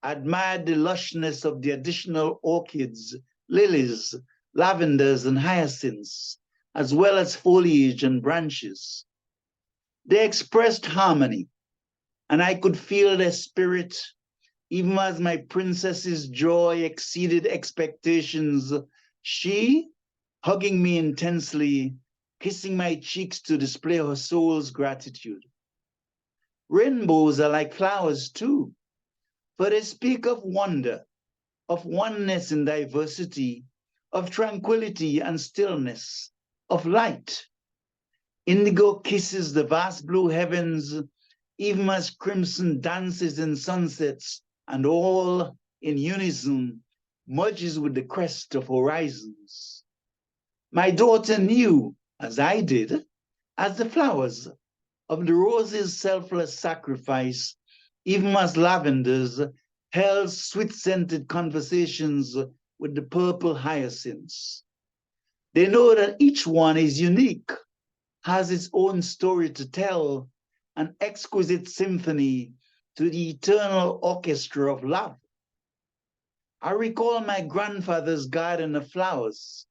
admired the lushness of the additional orchids, lilies, lavenders, and hyacinths, as well as foliage and branches. They expressed harmony, and I could feel their spirit, even as my princess's joy exceeded expectations. She, hugging me intensely, kissing my cheeks to display her soul's gratitude. Rainbows are like flowers too, for they speak of wonder, of oneness in diversity, of tranquility and stillness, of light. Indigo kisses the vast blue heavens, even as crimson dances in sunsets, and all in unison merges with the crest of horizons. My daughter knew, as I did, as the flowers, of the rose's selfless sacrifice, even as lavenders held sweet-scented conversations with the purple hyacinths. They know that each one is unique, has its own story to tell, an exquisite symphony to the eternal orchestra of love. I recall my grandfather's garden of flowers,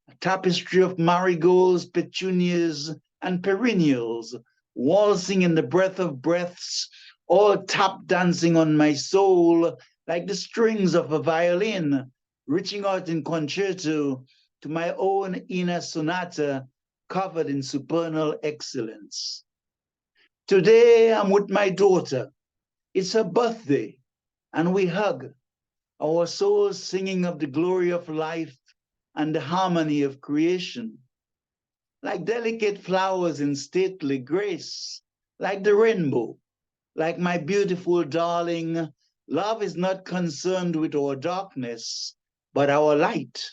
a tapestry of marigolds, petunias, and perennials, waltzing in the breath of breaths, all tap dancing on my soul like the strings of a violin, reaching out in concerto to my own inner sonata covered in supernal excellence. Today I'm with my daughter. It's her birthday, and we hug, our souls singing of the glory of life and the harmony of creation. Like delicate flowers in stately grace, like the rainbow, like my beautiful darling, love is not concerned with our darkness, but our light.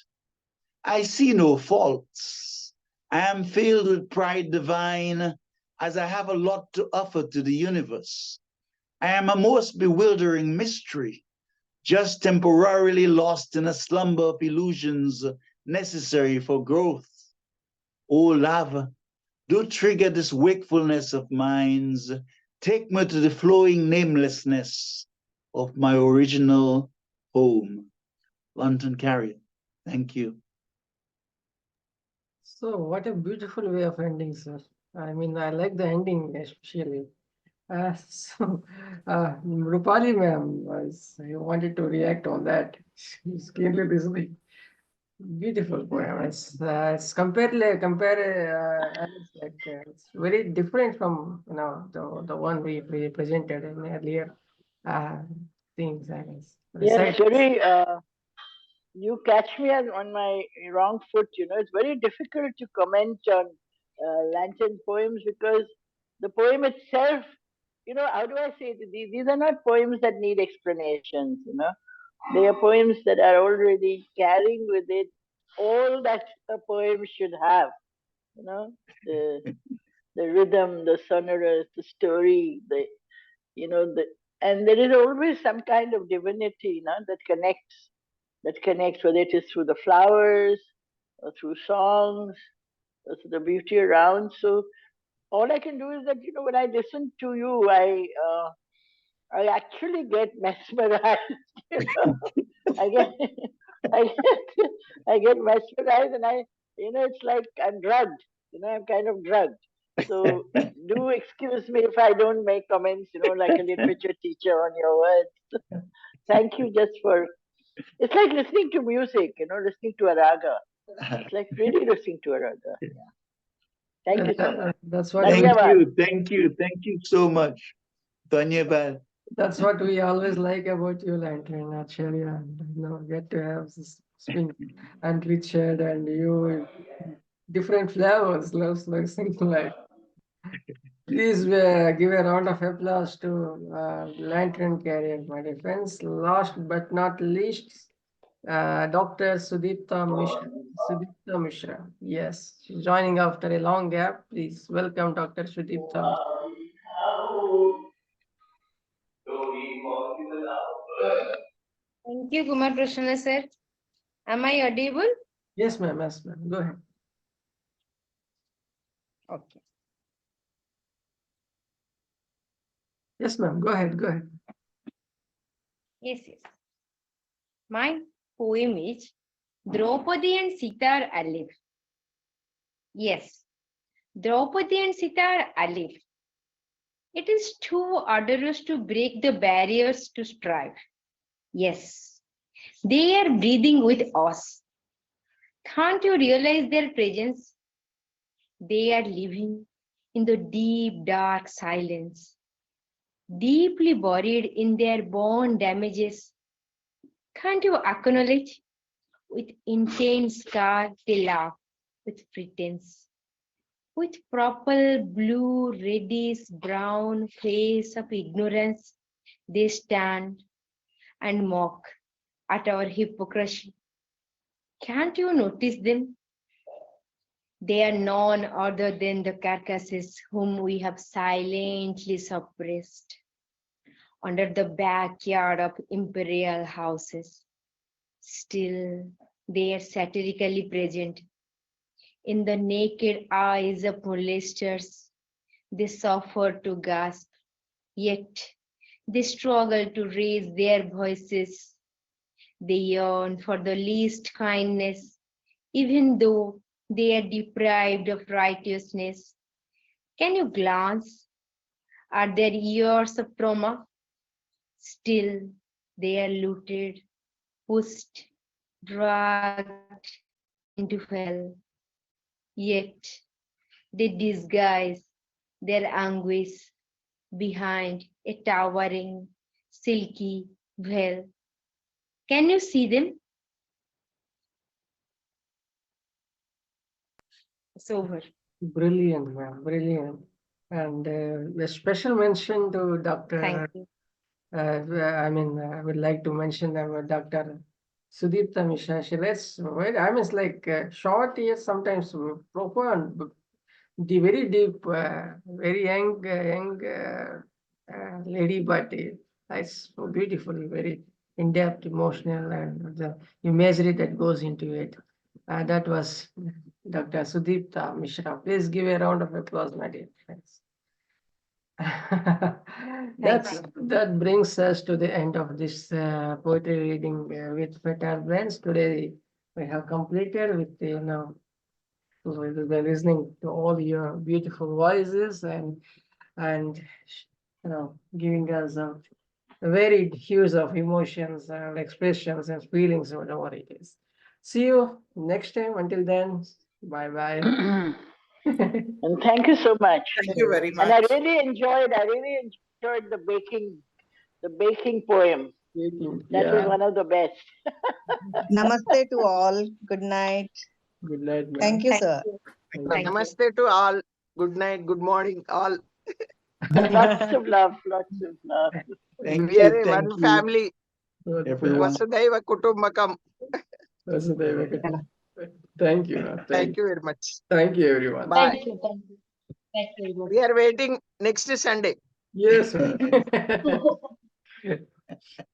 I see no faults. I am filled with pride divine, as I have a lot to offer to the universe. I am a most bewildering mystery, just temporarily lost in a slumber of illusions necessary for growth. Oh, love, do trigger this wakefulness of minds. Take me to the flowing namelessness of my original home. London Carier. Thank you. So, what a beautiful way of ending, sir. I mean, I like the ending especially. Roopali ma'am, I wanted to react on that. She's clearly listening. Beautiful poem. It's it's very different from the one we presented in earlier things. Yes, very. You catch me on my wrong foot. It's very difficult to comment on Lantern poems because the poem itself, how do I say it? These are not poems that need explanations. They are poems that are already carrying with it all that a poem should have. The the rhythm, the sonorous, the story, and there is always some kind of divinity, that connects, whether it is through the flowers or through songs or through the beauty around. So all I can do is that, when I listen to you, I actually get mesmerized. I get, I get, I get mesmerized, and it's like I'm drugged. I'm kind of drugged. So do excuse me if I don't make comments, like a literature teacher on your words. Thank you just for. It's like listening to music, listening to a raga. It's like really listening to a raga. Yeah. Thank you so much. That's what. Thank you so much. Dhanyavad. That's what we always like about you, Lantern, actually, and get to have this spin and Richard and you, different flavors, loves like something like. Please give a round of applause to Lantern Carrier, my dear friends. Last but not least, Dr. Sudipta Mishra. Sudipta Mishra. Yes, she's joining after a long gap. Please welcome Dr. Sudipta Mishra. Thank you, Kumar Prasanna sir. Am I audible? Yes, ma'am. Yes, ma'am. Go ahead. Okay. Yes, ma'am. Go ahead. Go ahead. Yes. My poem is Draupadi and Sita are alive. Yes, Draupadi and Sita are alive. It is too arduous to break the barriers to strive. Yes, they are breathing with us. Can't you realize their presence? They are living in the deep, dark silence, deeply buried in their born damages. Can't you acknowledge? With intense scar, they laugh with pretense. With purple, blue, reddish, brown face of ignorance, they stand and mock at our hypocrisy. Can't you notice them? They are none other than the carcasses whom we have silently suppressed under the backyard of imperial houses. Still, they are satirically present. In the naked eyes of molesters, they suffer to gasp, yet they struggle to raise their voices. They yearn for the least kindness, even though they are deprived of righteousness. Can you glance at their years of trauma? Still, they are looted, pushed, dragged, into hell. Yet they disguise their anguish behind a towering, silky veil. Can you see them? It's over. Brilliant, ma'am. Brilliant. And a special mention to Dr. Thank you. I would like to mention Dr. Sudipta Mishra. She lets, it's like short, yes, sometimes profound, but the very deep, very young lady, but it's so beautiful, very in-depth, emotional, and the imagery that goes into it. That was Dr. Sudipta Mishra. Please give a round of applause, my dear friends. That brings us to the end of this poetry reading with Fertile Brains. Today we have completed with we will be listening to all your beautiful voices and giving us a varied hues of emotions and expressions and feelings, whatever it is. See you next time. Until then, bye bye. And thank you so much. Thank you very much. And I really enjoyed the baking poem. That was one of the best. Namaste to all. Good night. Good night, ma'am. Thank you, sir. Namaste to all. Good night, good morning, all. Lots of love, lots of love. We are one family. Everyone. Vasudhaiva Kutumbakam. Thank you. Thank you very much. Thank you, everyone. Bye. Thank you. Thank you. Thank you very much. We are waiting next Sunday. Yes, sir.